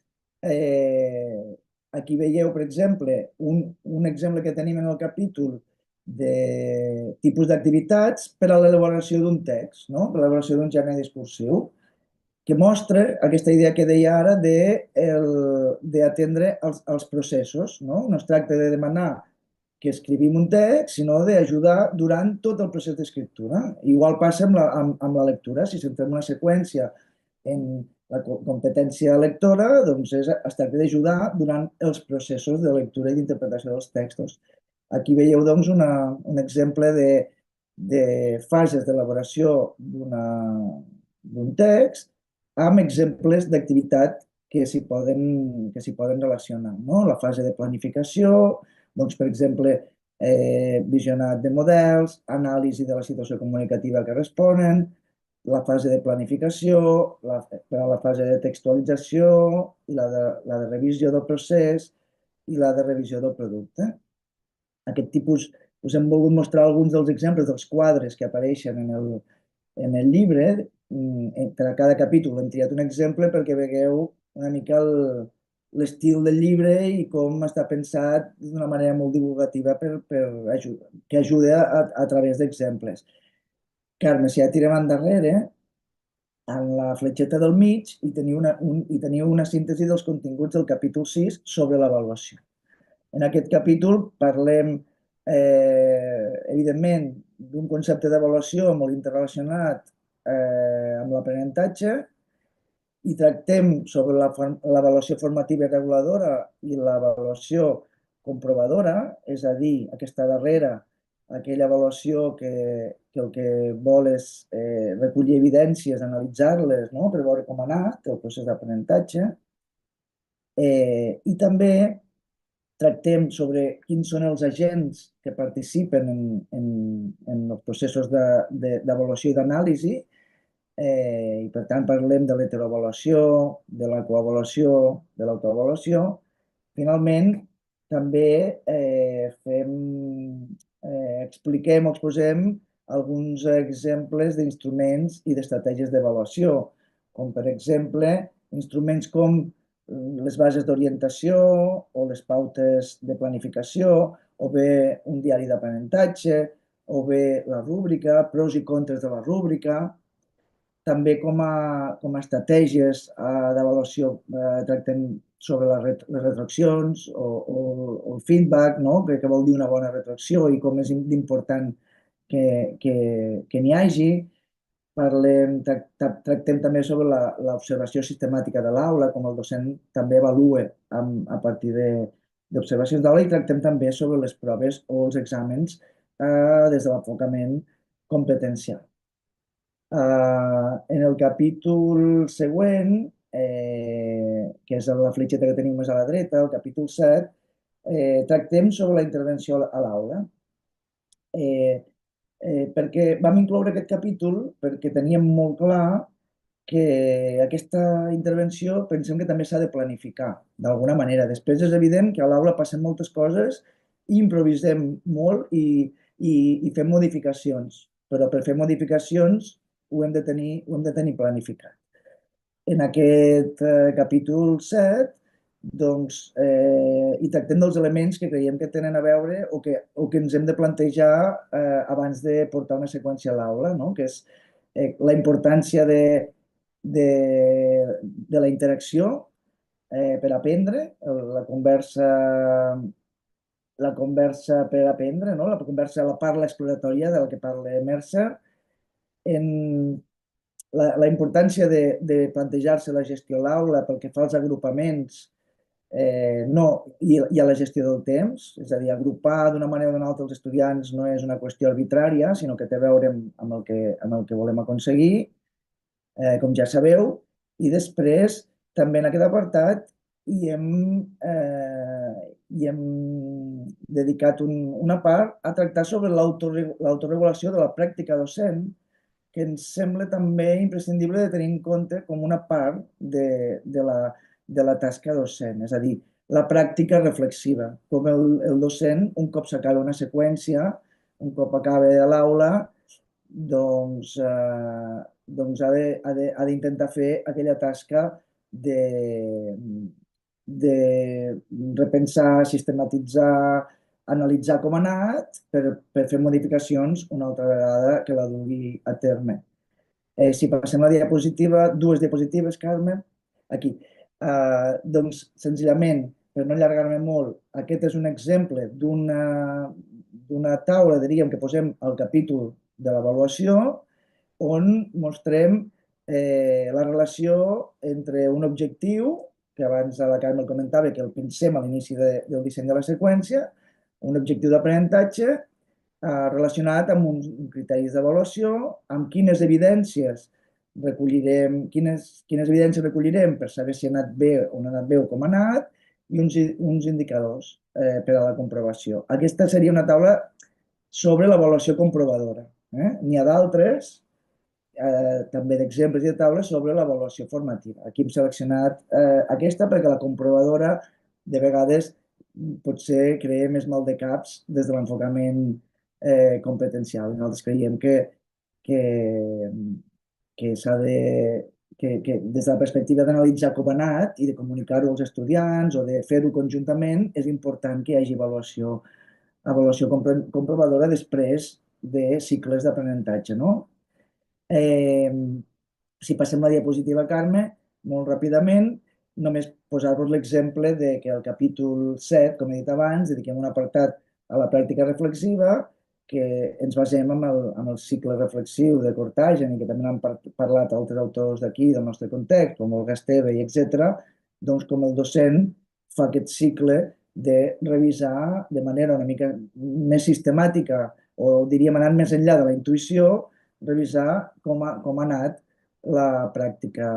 aquí veieu, per exemple, un exemple que tenim en el capítol de tipus d'activitats per a l'elaboració d'un text, no? Per a l'elaboració d'un gènere discursiu, que mostra aquesta idea que deia ara d'atendre els processos, no? No es tracta de demanar que escrivim un text, sinó d'ajudar durant tot el procés d'escriptura. Igual passa amb la lectura. Si centrem una seqüència en la competència lectora, doncs es tracta d'ajudar durant els processos de lectura i d'interpretació dels textos. Aquí veieu, doncs, un exemple de fases d'elaboració d'un text amb exemples d'activitat que s'hi poden relacionar, no? La fase de planificació, doncs, per exemple, visionat de models, anàlisi de la situació comunicativa que responen, la fase de planificació, la fase de textualització, i la de revisió del procés i la de revisió del producte. Aquest tipus, us hem volgut mostrar alguns dels exemples dels quadres que apareixen en el llibre. Per a cada capítol hem triat un exemple perquè vegueu una mica l'estil del llibre i com està pensat d'una manera molt divulgativa que ajuda a través d'exemples. Carme, si ja tirem endarrere, en la fletxeta del mig hi teniu una síntesi dels continguts del capítol 6 sobre l'avaluació. En aquest capítol parlem, evidentment, d'un concepte d'avaluació molt interrelacionat amb l'aprenentatge i tractem sobre l'avaluació formativa i reguladora i l'avaluació comprovadora, és a dir, aquesta darrera, aquella avaluació que el que vol és recollir evidències, analitzar-les, no?, per veure com ha anat el procés d'aprenentatge. I també tractem sobre quins són els agents que participen en els processos d'avaluació i d'anàlisi, i per tant parlem de l'heteroavaluació, de la coavaluació, de l'autoavaluació. Finalment, també expliquem o exposem alguns exemples d'instruments i d'estratègies d'avaluació, com per exemple instruments com les bases d'orientació o les pautes de planificació, o bé un diari d'aprenentatge, o bé la rúbrica, pros i contres de la rúbrica. També com a estratègies d'avaluació tractem sobre les retroaccions o el feedback, no?, que vol dir una bona retroacció i com és important que n'hi hagi. Tractem també sobre l'observació sistemàtica de l'aula, com el docent també avalua a partir d'observacions d'aula, i tractem també sobre les proves o els exàmens des de l'enfocament competencial. En el capítol següent, que és la fletxeta que tenim més a la dreta, el capítol 7, tractem sobre la intervenció a l'aula. Perquè vam incloure aquest capítol perquè teníem molt clar que aquesta intervenció pensem que també s'ha de planificar d'alguna manera. Després és evident que a l'aula passen moltes coses i improvisem molt i fem modificacions, però per fer modificacions ho hem de tenir planificat. En aquest capítol 7 doncs, i tractem dels elements que creiem que tenen a veure o que ens hem de plantejar abans de portar una seqüència a l'aula, no?, que és la importància de la interacció per aprendre, la conversa per aprendre, no?, la conversa, la parla exploratòria de la que parla Mercer, en la importància de plantejar-se la gestió a l'aula pel que fa als agrupaments i a la gestió del temps, és a dir, agrupar d'una manera o d'una altra els estudiants no és una qüestió arbitrària, sinó que té a veure amb el que volem aconseguir, com ja sabeu. I després, també en aquest apartat, hi hem dedicat una part a tractar sobre l'autoregulació de la pràctica docent, que ens sembla també imprescindible de tenir en compte com una part de la tasca docent, és a dir, la pràctica reflexiva, com el docent, un cop s'acaba una seqüència, un cop acaba de l'aula, doncs ha d'intentar fer aquella tasca de repensar, sistematitzar, analitzar com ha anat per fer modificacions una altra vegada que la dugui a terme. Si passem la diapositiva, dues diapositives, Carme, aquí. Doncs, senzillament, per no allargar-me molt, aquest és un exemple d'una taula, diríem, que posem al capítol de l'avaluació, on mostrem la relació entre un objectiu, que abans la Carme el comentava, que el pensem a l'inici del disseny de la seqüència, un objectiu d'aprenentatge relacionat amb uns criteris d'avaluació, amb quines evidències recollirem per saber si ha anat bé o no ha anat bé o com ha anat, i uns indicadors per a la comprovació. Aquesta seria una taula sobre l'avaluació comprovadora. N'hi ha d'altres, també d'exemples i de taules sobre l'avaluació formativa. Aquí hem seleccionat aquesta perquè la comprovadora de vegades potser crea més mal de caps des de l'enfocament competencial. Nosaltres creiem que s'ha que des de la perspectiva d'analitzar com ha anat i de comunicar-ho als estudiants o de fer-ho conjuntament, és important que hi hagi avaluació comprovadora després de cicles d'aprenentatge, no? Si passem la diapositiva, Carme, molt ràpidament, només posar-vos l'exemple que al capítol 7, com he dit abans, dediquem un apartat a la pràctica reflexiva que ens basem en el cicle reflexiu de Cortagen i que també n'han parlat altres autors d'aquí, del nostre context, com Olga Esteve, etc., doncs com el docent fa aquest cicle de revisar de manera una mica més sistemàtica o diríem anant més enllà de la intuïció, revisar com ha anat la pràctica,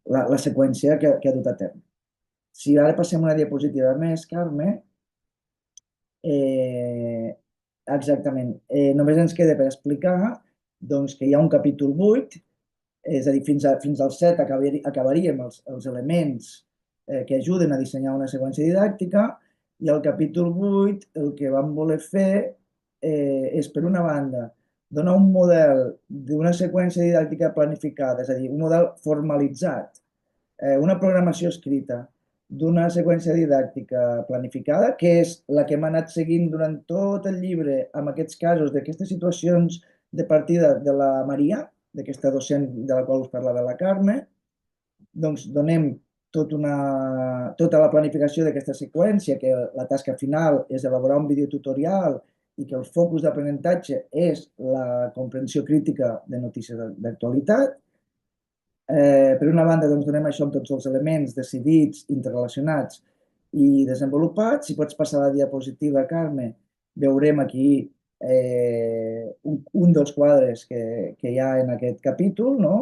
la seqüència que ha dut a terme. Si ara passem una diapositiva més, Carme, exactament. Només ens queda per explicar doncs, que hi ha un capítol 8, és a dir, fins al 7 acabaríem els elements que ajuden a dissenyar una seqüència didàctica i al capítol 8 el que vam voler fer és, per una banda, donar un model d'una seqüència didàctica planificada, és a dir, un model formalitzat, una programació escrita d'una seqüència didàctica planificada, que és la que hem anat seguint durant tot el llibre amb aquests casos, d'aquestes situacions de partida de la Maria, d'aquesta docent de la qual us parlava la Carme, doncs donem tota la planificació d'aquesta seqüència, que la tasca final és elaborar un videotutorial i que el focus d'aprenentatge és la comprensió crítica de notícies d'actualitat. Per una banda, doncs, donem això amb tots els elements decidits, interrelacionats i desenvolupats. Si pots passar la diapositiva, Carme, veurem aquí un dels quadres que hi ha en aquest capítol, no?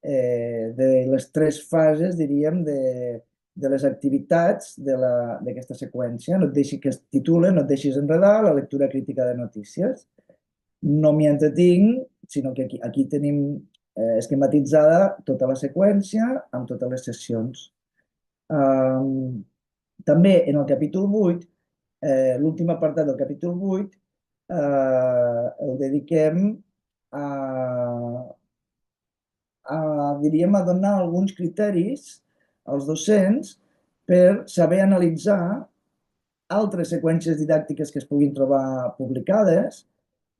De les 3 fases, diríem, de les activitats d'aquesta seqüència. No et deixis que es titule, no et deixis enredar, la lectura crítica de notícies. No m'hi entretinc, sinó que aquí tenim esquematitzada tota la seqüència amb totes les sessions. També en el capítol 8, l'últim apartat del capítol 8, el dediquem diríem, a donar alguns criteris als docents per saber analitzar altres seqüències didàctiques que es puguin trobar publicades,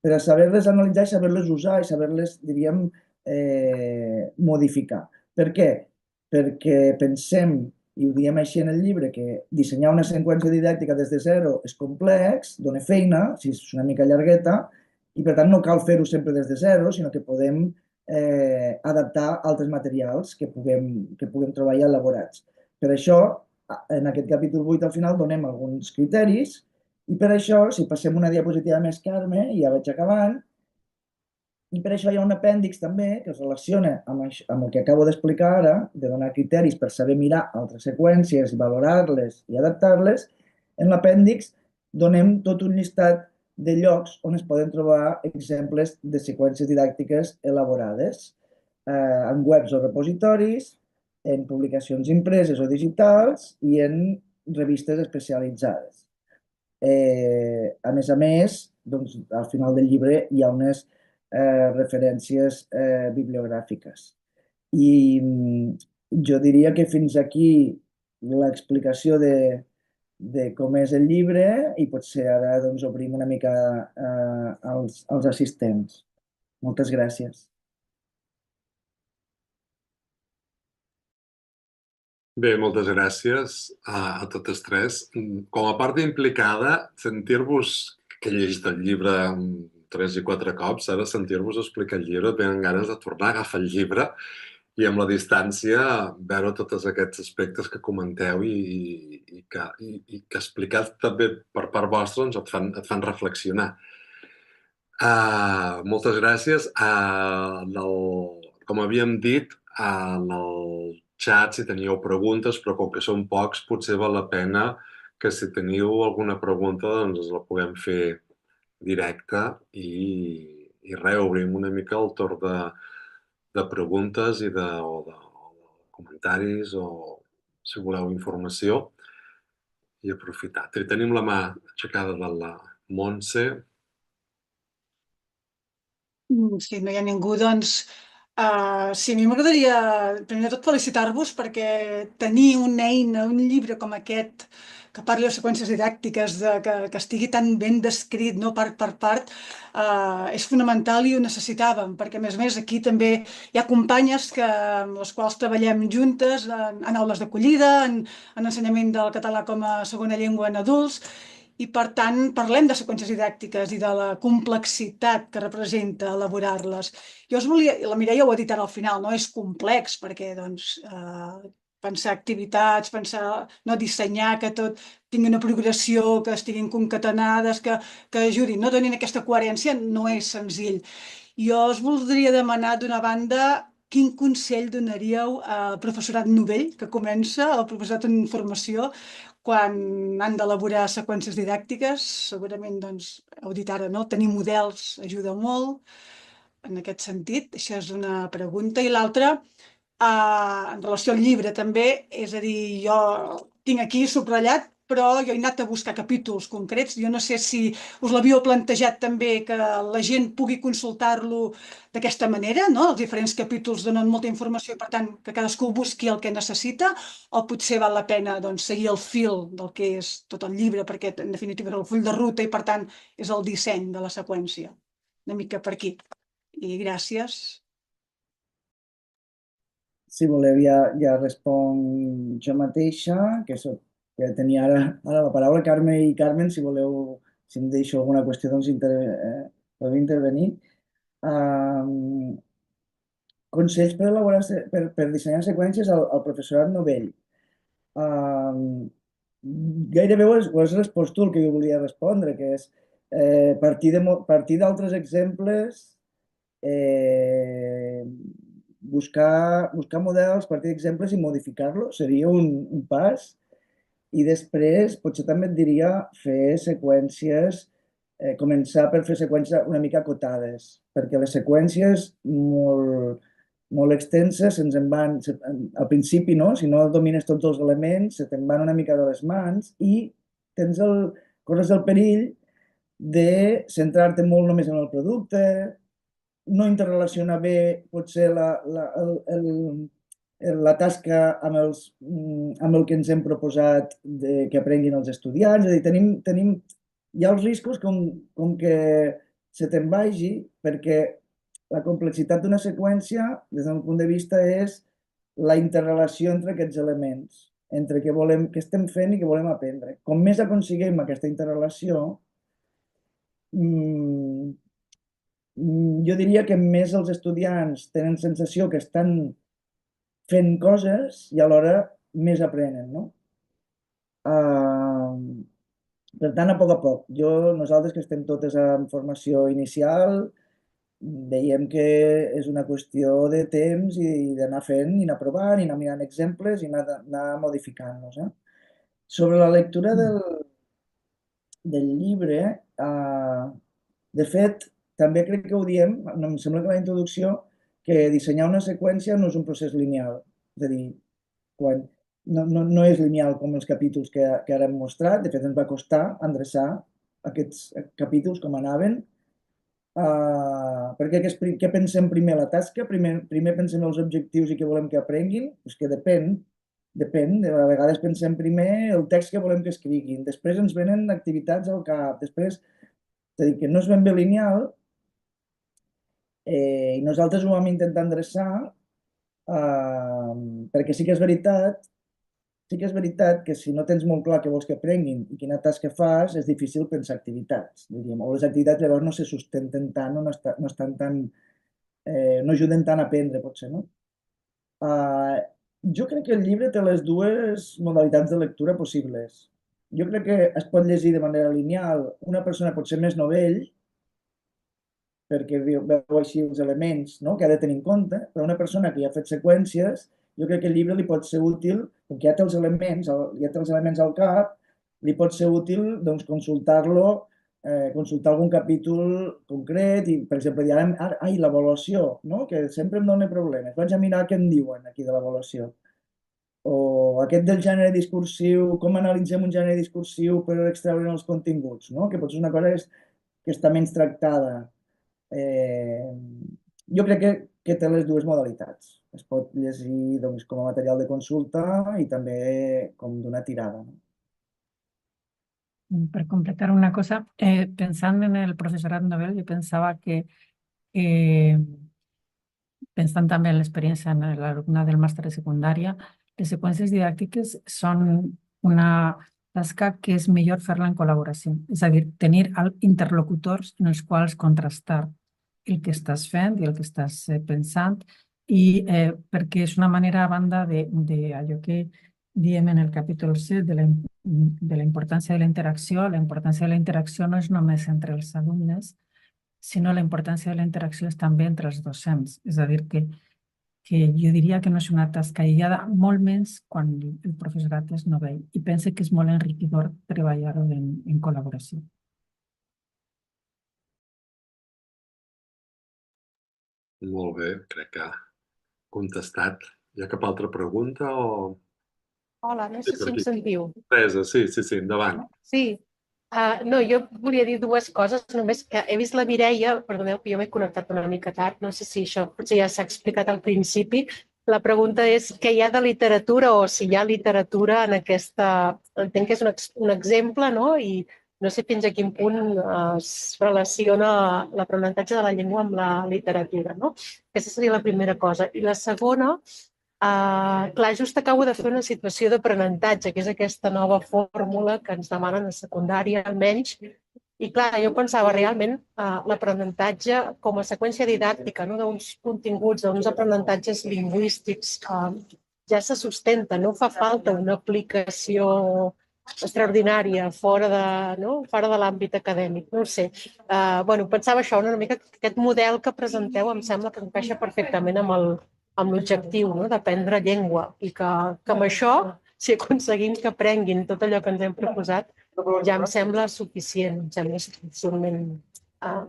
per a saber-les analitzar i saber-les usar i saber-les, diríem, modificar. Per què? Perquè pensem, i ho diem així en el llibre, que dissenyar una seqüència didàctica des de zero és complex, dona feina, si és una mica llargueta, i per tant no cal fer-ho sempre des de zero, sinó que podem adaptar altres materials que puguem trobar ja elaborats. Per això, en aquest capítol 8 al final donem alguns criteris i per això, si passem una diapositiva més, Carme, ja vaig acabant, i per això hi ha un apèndix també que es relaciona amb el que acabo d'explicar ara, de donar criteris per saber mirar altres seqüències, valorar-les i adaptar-les. En l'apèndix donem tot un llistat de llocs on es poden trobar exemples de seqüències didàctiques elaborades en webs o repositoris, en publicacions impreses o digitals i en revistes especialitzades. A més, doncs, al final del llibre hi ha unes referències bibliogràfiques. I jo diria que fins aquí l'explicació de com és el llibre i potser ara doncs, obrim una mica als assistents. Moltes gràcies. Bé, moltes gràcies a totes 3. Com a part implicada, sentir-vos que he llegit el llibre 3 i 4 cops, ara sentir-vos explicar el llibre, et venen ganes de tornar a agafar el llibre i amb la distància veure tots aquests aspectes que comenteu i que explicats també per part vostra doncs et fan reflexionar. Moltes gràcies. Com havíem dit, en el xat si teníeu preguntes, però com que són pocs potser val la pena que si teniu alguna pregunta doncs ens la puguem fer directa i res, obrim una mica el torn de preguntes o de comentaris o si voleu informació i aprofitar. Tenim la mà aixecada de la Montse. Si no hi ha ningú, doncs sí, a mi m'agradaria primer de tot felicitar-vos perquè tenir una eina, un llibre com aquest que parli de seqüències didàctiques, que estigui tan ben descrit, no, part per part, és fonamental i ho necessitàvem, perquè a més aquí també hi ha companyes amb les quals treballem juntes en aules d'acollida, en ensenyament del català com a segona llengua en adults, i per tant parlem de seqüències didàctiques i de la complexitat que representa elaborar-les. La Mireia ho ha dit ara al final, no és complex perquè doncs, pensar activitats, dissenyar que tot tingui una progressió, que estiguin concatenades, que ajudin, no donin aquesta coherència, no és senzill. Jo us voldria demanar, d'una banda, quin consell donaríeu al professorat novell que comença, al professorat en formació, quan han d'elaborar seqüències didàctiques? Segurament, doncs, heu dit ara, no? Tenir models ajuda molt en aquest sentit. Això és una pregunta. I l'altra, en relació al llibre també, és a dir, jo tinc aquí subratllat, però jo he anat a buscar capítols concrets. Jo no sé si us l'havíeu plantejat també que la gent pugui consultar-lo d'aquesta manera, no? Els diferents capítols donen molta informació i, per tant, que cadascú busqui el que necessita, o potser val la pena doncs, seguir el fil del que és tot el llibre, perquè en definitiva és el full de ruta i, per tant, és el disseny de la seqüència. Una mica per aquí. I gràcies. Si voleu, ja responc jo mateixa, que tenia ara la paraula. Carme i Carmen, si voleu, si em deixo alguna qüestió, doncs podeu intervenir. Consells per elaborar, per dissenyar seqüències al professorat novell. Gairebé ho has respost tu el que jo volia respondre, que és partir d'altres exemples, buscar models, partir d'exemples i modificar-los seria un pas. I després potser també et diria fer seqüències, començar per fer seqüències una mica acotades, perquè les seqüències molt extenses se'ns en van, al principi, no? Si no domines tots els elements, se te'n van una mica de les mans i corres el perill de centrar-te molt només en el producte, no interrelacionar bé potser la tasca amb el que ens hem proposat que aprenguin els estudiants. És a dir, hi ha els riscos com que se te'n vagi, perquè la complexitat d'una seqüència, des del meu punt de vista, és la interrelació entre aquests elements, entre què estem fent i què volem aprendre. Com més aconseguim aquesta interrelació, jo diria que més els estudiants tenen sensació que estan fent coses i alhora més aprenen, no? Per tant, a poc. Nosaltres que estem totes en formació inicial, veiem que és una qüestió de temps i d'anar fent, i anar provant, i anar mirant exemples i anar modificant-los. Sobre la lectura del llibre, de fet, també crec que ho diem, em sembla que a la introducció, que dissenyar una seqüència no és un procés lineal. És a dir, no és lineal com els capítols que ara hem mostrat. De fet, ens va costar endreçar aquests capítols com anaven, perquè què pensem primer? La tasca? Primer pensem els objectius i què volem que aprenguin? Doncs que depèn. A vegades pensem primer el text que volem que escriguin, després ens venen activitats al cap, després... És a dir, que no és ben bé lineal, i nosaltres ho vam intentar endreçar, perquè sí que és veritat que si no tens molt clar què vols que aprenguin i quina tasca fas, és difícil pensar activitats, diríem. O les activitats llavors no se sustenten tant o no estan tan... no ajuden tant a aprendre, potser, no? Jo crec que el llibre té les dues modalitats de lectura possibles. Jo crec que es pot llegir de manera lineal. Una persona pot ser més novell, perquè veu així els elements, no?, que ha de tenir en compte, però una persona que ja ha fet seqüències, jo crec que el llibre li pot ser útil, perquè ja té els elements al cap, li pot ser útil doncs, consultar-lo, consultar algun capítol concret, i, per exemple, dir, l'avaluació, no?, que sempre em dona problemes. Vaig a mirar què em diuen aquí de l'avaluació. O aquest del gènere discursiu, com analitzem un gènere discursiu per extreure'n els continguts, no?, que potser és una cosa que està menys tractada. Jo crec que té les dues modalitats. Es pot llegir doncs, com a material de consulta i també com d'una tirada. Per completar una cosa, pensant en el professorat novel, jo pensava que, pensant també en l'experiència en l'alumnat del màster de secundària, les seqüències didàctiques són una tasca que és millor fer-la en col·laboració. És a dir, tenir interlocutors en els quals contrastar el que estàs fent i el que estàs pensant, i perquè és una manera, a banda d'allò que diem en el capítol 7 de la importància de la interacció. La importància de la interacció no és només entre els alumnes, sinó la importància de la interacció és també entre els docents. És a dir, que jo diria que no és una tasca aïllada, molt menys quan el professorat és novell. I pense que és molt enriquidor treballar-ho en col·laboració. Molt bé, crec que contestat. Hi ha cap altra pregunta o...? Hola, no sé si em sentiu. Teresa, sí, endavant. Sí. No, jo volia dir dues coses, només que he vist la Mireia, perdoneu que jo m'he connectat una mica tard, no sé si això potser ja s'ha explicat al principi. La pregunta és què hi ha de literatura o si hi ha literatura en aquesta... Entenc que és un exemple, no? I no sé fins a quin punt es relaciona l'aprenentatge de la llengua amb la literatura, no? Aquesta seria la primera cosa. I la segona... clar, just acabo de fer una situació d'aprenentatge, que és aquesta nova fórmula que ens demanen a secundària, almenys. I clar, jo pensava realment l'aprenentatge com a seqüència didàctica, no? D'uns continguts, d'uns aprenentatges lingüístics, ja se sustenta, no fa falta una aplicació extraordinària fora de l'àmbit acadèmic, no ho sé. Pensava això una mica, que aquest model que presenteu em sembla que encaixa perfectament amb l'objectiu, no? D'aprendre llengua, i que amb això, si aconseguim que aprenguin tot allò que ens hem proposat, ja em sembla suficient, em sembla suficientment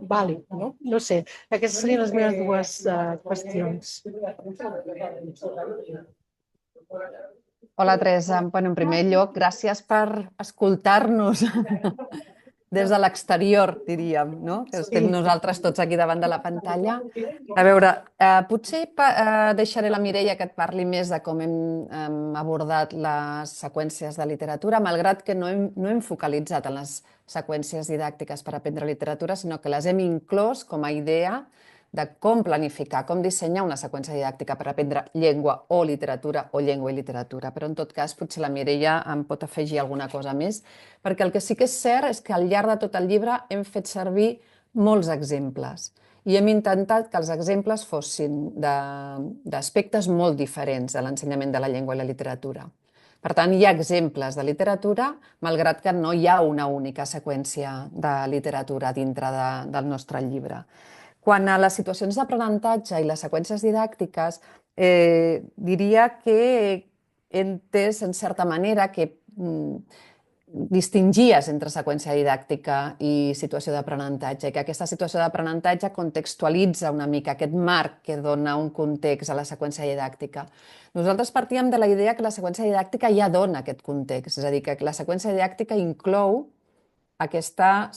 vàlid, no? No sé, aquestes serien les meves dues qüestions. Hola, Teresa. En primer lloc, gràcies per escoltar-nos des de l'exterior, diríem, no? Que estem nosaltres tots aquí davant de la pantalla. A veure, potser deixaré la Mireia que et parli més de com hem abordat les seqüències de literatura, malgrat que no hem focalitzat en les seqüències didàctiques per aprendre literatura, sinó que les hem inclòs com a idea de com planificar, com dissenyar una seqüència didàctica per aprendre llengua o literatura o llengua i literatura. Però, en tot cas, potser la Mireia em pot afegir alguna cosa més, perquè el que sí que és cert és que al llarg de tot el llibre hem fet servir molts exemples i hem intentat que els exemples fossin d'aspectes molt diferents de l'ensenyament de la llengua i la literatura. Per tant, hi ha exemples de literatura, malgrat que no hi ha una única seqüència de literatura dintre del nostre llibre. Quant a les situacions d'aprenentatge i les seqüències didàctiques, diria que he entès, en certa manera, que distingies entre seqüència didàctica i situació d'aprenentatge, i que aquesta situació d'aprenentatge contextualitza una mica aquest marc que dona un context a la seqüència didàctica. Nosaltres partíem de la idea que la seqüència didàctica ja dona aquest context, és a dir, que la seqüència didàctica inclou aquesta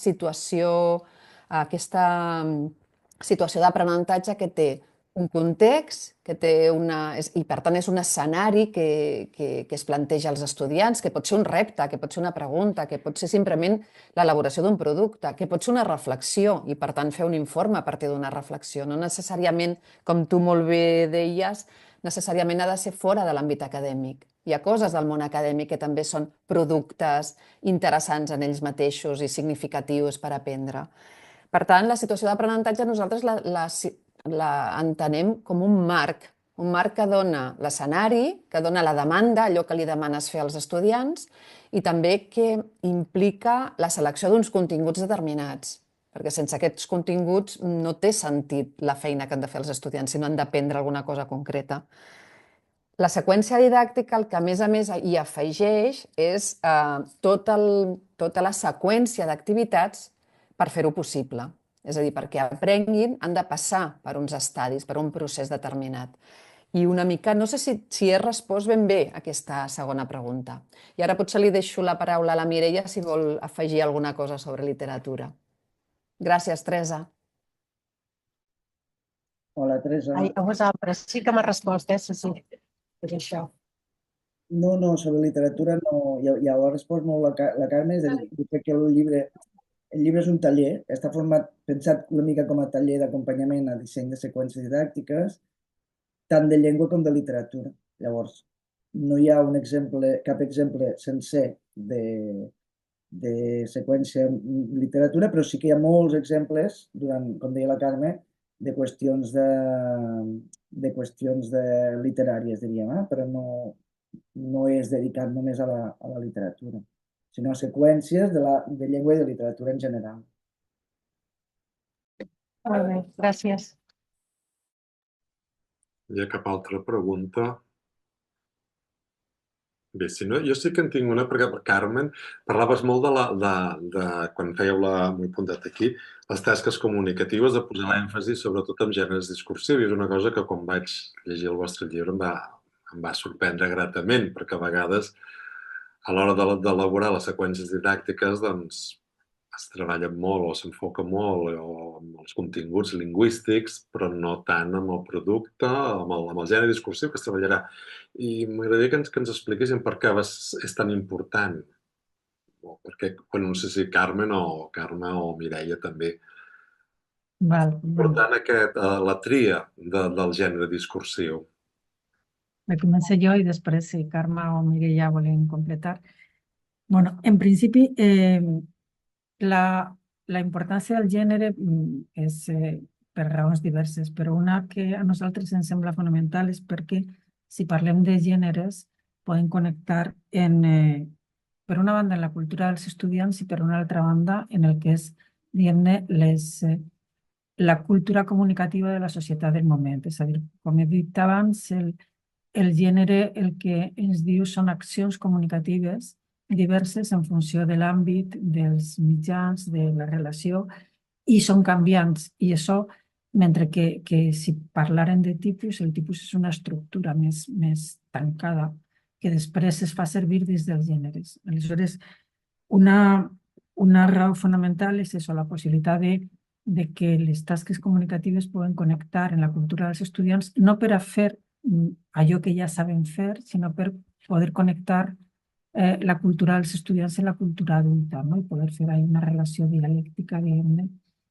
situació d'aprenentatge que té un context, i per tant és un escenari que es planteja als estudiants, que pot ser un repte, que pot ser una pregunta, que pot ser simplement l'elaboració d'un producte, que pot ser una reflexió i per tant fer un informe a partir d'una reflexió. No necessàriament, com tu molt bé deies, necessàriament ha de ser fora de l'àmbit acadèmic. Hi ha coses del món acadèmic que també són productes interessants en ells mateixos i significatius per aprendre. Per tant, la situació d'aprenentatge nosaltres la entenem com un marc que dona l'escenari, que dona la demanda, allò que li demanes fer als estudiants, i també que implica la selecció d'uns continguts determinats, perquè sense aquests continguts no té sentit la feina que han de fer els estudiants, sinó han d'aprendre alguna cosa concreta. La seqüència didàctica, el que a més hi afegeix és tota la seqüència d'activitats per fer-ho possible. És a dir, perquè aprenguin han de passar per uns estadis, per un procés determinat. I una mica, no sé si he respost ben bé a aquesta segona pregunta. I ara potser li deixo la paraula a la Mireia si vol afegir alguna cosa sobre literatura. Gràcies, Teresa. Hola, Teresa. A vosaltres. Sí que m'ha respost, sí. És això. No, sobre literatura no. Ja ho ha respost molt la Carme. És a dir, jo crec que el llibre és un taller, està pensat una mica com a taller d'acompanyament a disseny de seqüències didàctiques, tant de llengua com de literatura. Llavors, no hi ha cap exemple sencer de seqüència en literatura, però sí que hi ha molts exemples, com deia la Carme, de qüestions literàries, diríem, però no és dedicat només a la literatura, sinó a seqüències de llengua i de literatura en general. Molt bé, gràcies. Hi ha cap altra pregunta? Bé, si no, jo sí que en tinc una, perquè, Carmen, parlaves molt quan fèieu m'ho he apuntat aquí, les tasques comunicatives, de posar l'èmfasi sobretot en gèneres discursius, i és una cosa que quan vaig llegir el vostre llibre em va sorprendre gratament, perquè a vegades a l'hora d'elaborar les seqüències didàctiques, doncs, es treballa molt o s'enfoca molt amb els continguts lingüístics, però no tant amb el producte, amb el gènere discursiu que es treballarà. I m'agradaria que ens expliquessin per què és tan important, o perquè, no sé si Carme o Mireia també, Val, important la tria del gènere discursiu. començo jo i després si Carme o Mireia volen completar. Bueno, en principi, la importància del gènere és per raons diverses, però una que a nosaltres ens sembla fonamental és perquè si parlem de gèneres podem connectar per una banda en la cultura dels estudiants i per una altra banda en el que és, diguem-ne, la cultura comunicativa de la societat del moment. És a dir, com he dit abans, el gènere el que ens diu són accions comunicatives diverses en funció de l'àmbit, dels mitjans, de la relació, i són canviants. I això, mentre que si parlaren de tipus, el tipus és una estructura més tancada que després es fa servir dins dels gèneres. Aleshores, una raó fonamental és això, la possibilitat de que les tasques comunicatives poden connectar en la cultura dels estudiants, no per a fer allò que ja saben fer, sinó per poder connectar la cultura dels estudiants en la cultura adulta, no? I poder fer una relació dialèctica, diguem-ne,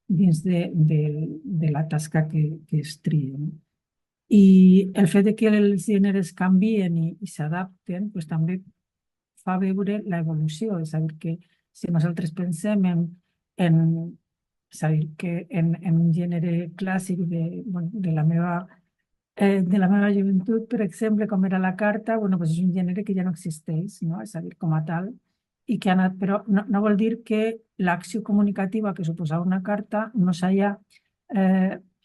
dins de la tasca que es tria. No? I el fet de que els gèneres canvien i s'adapten també fa veure l'evolució, és a dir, que si nosaltres pensem és a dir, que en un gènere clàssic de la meva joventut, per exemple, com era la carta, és un gènere que ja no existeix, no? És a dir, com a tal, i que ha anat, però no vol dir que l'acció comunicativa que suposava una carta no s'hagi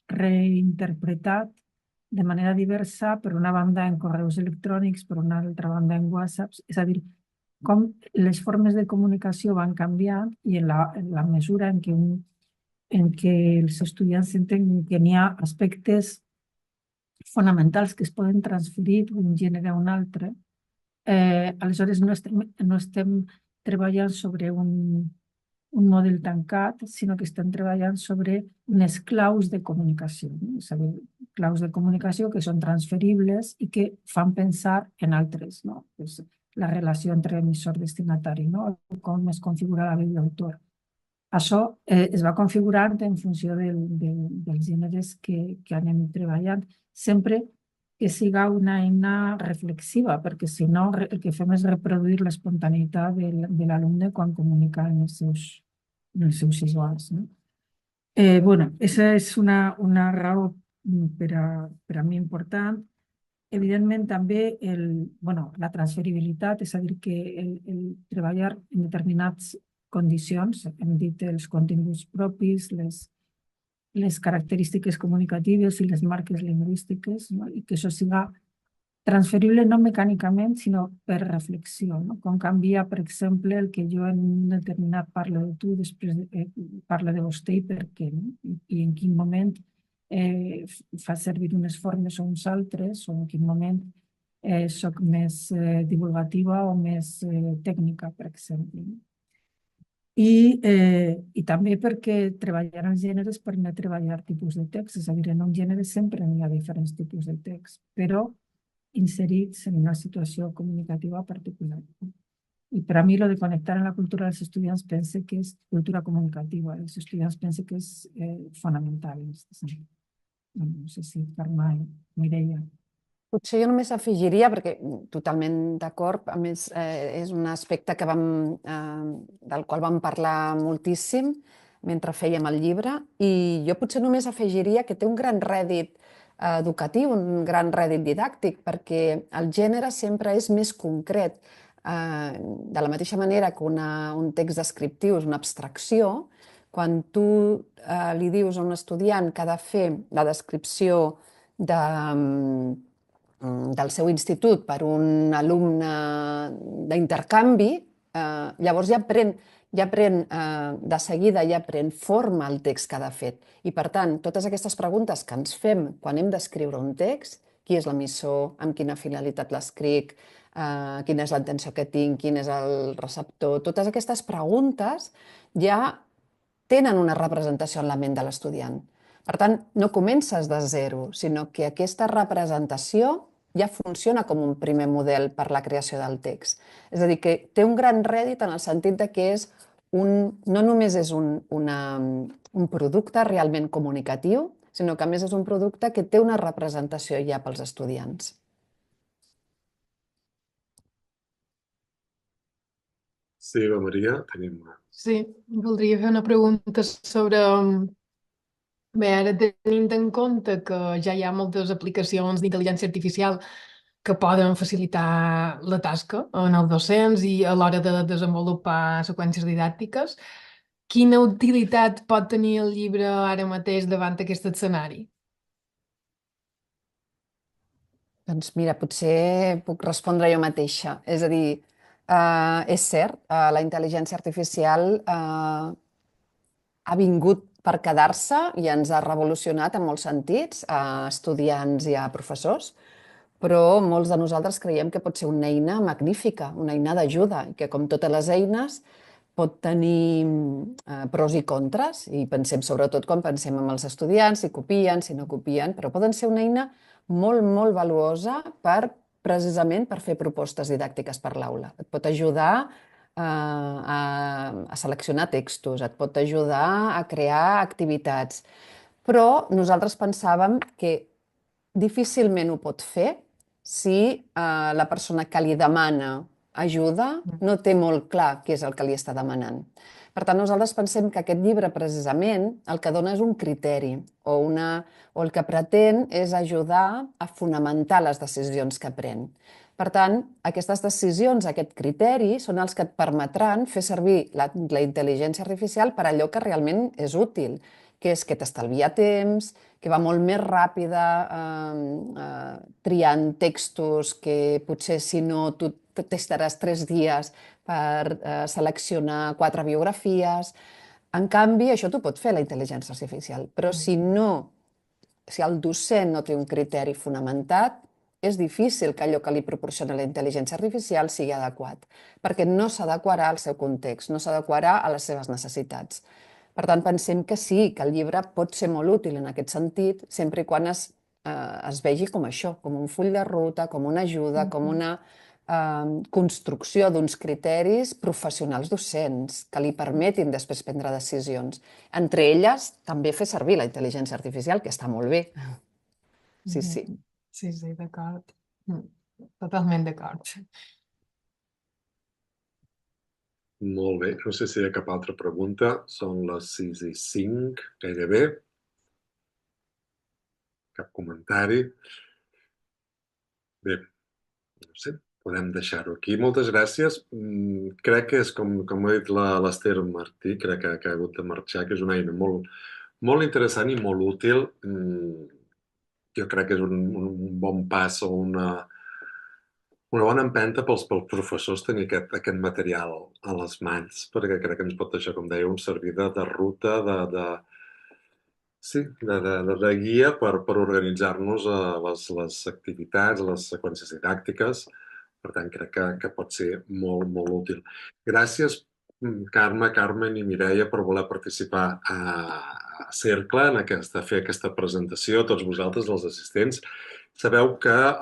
reinterpretat de manera diversa, per una banda en correus electrònics, per una altra banda en WhatsApp, és a dir, com les formes de comunicació van canviant i en la mesura en què els estudiants entenguin que n'hi ha aspectes fonamentals que es poden transferir d'un gènere a un altre, aleshores no estem treballant sobre un model tancat, sinó que estem treballant sobre unes claus de comunicació, no? És a dir, claus de comunicació que són transferibles i que fan pensar en altres, no? Pues la relació entre emissor-destinatari, no? Com es configura la veu d'autor. Això es va configurant en funció dels gèneres que anem treballant, sempre que siga una eina reflexiva, perquè si no el que fem és reproduir l'espontaneïtat de l'alumne quan comunica en els seus visuals. Aquesta és una raó per a mi important. Evidentment, també la transferibilitat, és a dir, que el treballar en determinats condicions, hem dit els continguts propis, les característiques comunicatives i les marques lingüístiques, no? I que això siga transferible no mecànicament, sinó per reflexió, no? Com canvia, per exemple, el que jo en un determinat parlo de tu, després parlo de vostè i per què, no? I en quin moment fa servir unes formes o uns altres, o en quin moment soc més divulgativa o més tècnica, per exemple. I també perquè treballar els gèneres permet treballar tipus de text, és a dir, en un gènere sempre hi ha diferents tipus de text, però inserits en una situació comunicativa particular. I per a mi, lo de connectar en la cultura dels estudiants pense que és cultura comunicativa, els estudiants pensen que és fonamental. No sé si Carme i Mireia. Potser jo només afegiria, perquè totalment d'acord, a més és un aspecte del qual vam parlar moltíssim mentre fèiem el llibre, i jo potser només afegiria que té un gran rèdit educatiu, un gran rèdit didàctic, perquè el gènere sempre és més concret. De la mateixa manera que un text descriptiu és una abstracció, quan tu li dius a un estudiant que ha de fer la descripció del seu institut per un alumne d'intercanvi, llavors ja pren de seguida, ja pren forma el text que ha de fer. I per tant, totes aquestes preguntes que ens fem quan hem d'escriure un text, qui és l'emissor, amb quina finalitat l'escric, quina és la intenció que tinc, quin és el receptor, totes aquestes preguntes ja tenen una representació en la ment de l'estudiant. Per tant, no comences de zero, sinó que aquesta representació ja funciona com un primer model per la creació del text. És a dir, que té un gran rèdit en el sentit de que no només és un producte realment comunicatiu, sinó que a més és un producte que té una representació ja pels estudiants. Sí, la Maria, tenim... Sí, voldria fer una pregunta sobre... Bé, ara tenint en compte que ja hi ha moltes aplicacions d'intel·ligència artificial que poden facilitar la tasca en els docents i a l'hora de desenvolupar seqüències didàctiques, quina utilitat pot tenir el llibre ara mateix davant aquest escenari? Doncs mira, potser puc respondre jo mateixa. És a dir, és cert, la intel·ligència artificial ha vingut per quedar-se i ens ha revolucionat en molts sentits, a estudiants i a professors, però molts de nosaltres creiem que pot ser una eina magnífica, una eina d'ajuda, i que com totes les eines pot tenir pros i contres, i pensem sobretot quan pensem en els estudiants, si copien, si no copien, però poden ser una eina molt, molt valuosa precisament per fer propostes didàctiques per l'aula. Et pot ajudar a seleccionar textos, et pot ajudar a crear activitats, però nosaltres pensàvem que difícilment ho pot fer si la persona que li demana ajuda no té molt clar què és el que li està demanant. Per tant, nosaltres pensem que aquest llibre precisament el que dona és un criteri o el que pretén és ajudar a fonamentar les decisions que pren. Per tant, aquestes decisions, aquest criteri, són els que et permetran fer servir la intel·ligència artificial per allò que realment és útil, que és que t'estalvia temps, que va molt més ràpida triant textos que potser si no tu t'estaràs 3 dies per seleccionar 4 biografies. En canvi, això t'ho pot fer la intel·ligència artificial, però si el docent no té un criteri fonamentat, és difícil que allò que li proporciona la intel·ligència artificial sigui adequat, perquè no s'adequarà al seu context, no s'adequarà a les seves necessitats. Per tant, pensem que sí, que el llibre pot ser molt útil en aquest sentit, sempre i quan es vegi com això, com un full de ruta, com una ajuda, com una construcció d'uns criteris professionals docents que li permetin després prendre decisions. Entre elles, també fer servir la intel·ligència artificial, que està molt bé. Sí, sí. Sí, d'acord. Totalment d'acord. Molt bé, no sé si hi ha cap altra pregunta. Són les 6:05, gairebé. Cap comentari. Bé, no sé, podem deixar-ho aquí. Moltes gràcies. Crec que és, com ha dit l'Ester Martí, crec que ha hagut de marxar, que és una eina molt, molt interessant i molt útil. Jo crec que és un bon pas o una bona empenta pels professors tenir aquest material a les mans, perquè crec que ens pot deixar, com deia, un servir de ruta, de guia per organitzar-nos les activitats, les seqüències didàctiques. Per tant, crec que pot ser molt, molt útil. Gràcies, Carmen i Mireia, per voler participar a Cercle, fer aquesta presentació, a tots vosaltres, els assistents. Sabeu que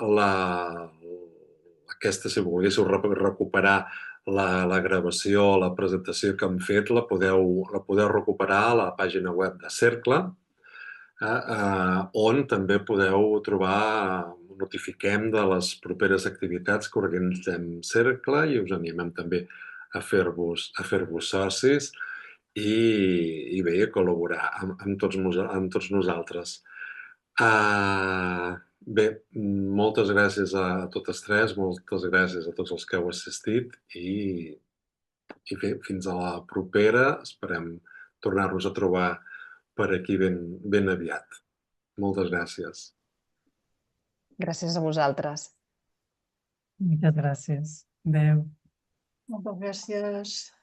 si volguéssiu recuperar la gravació, la presentació que hem fet, la podeu recuperar a la pàgina web de Cercle, on també podeu trobar notifiquem de les properes activitats que organitzem Cercle i us animem també a fer-vos socis i bé, a col·laborar amb tots nosaltres. Bé, moltes gràcies a totes tres, moltes gràcies a tots els que heu assistit i bé, fins a la propera. Esperem tornar-nos a trobar per aquí ben aviat. Moltes gràcies. Gràcies a vosaltres. Muchas gracias. Adeu. Moltes gràcies.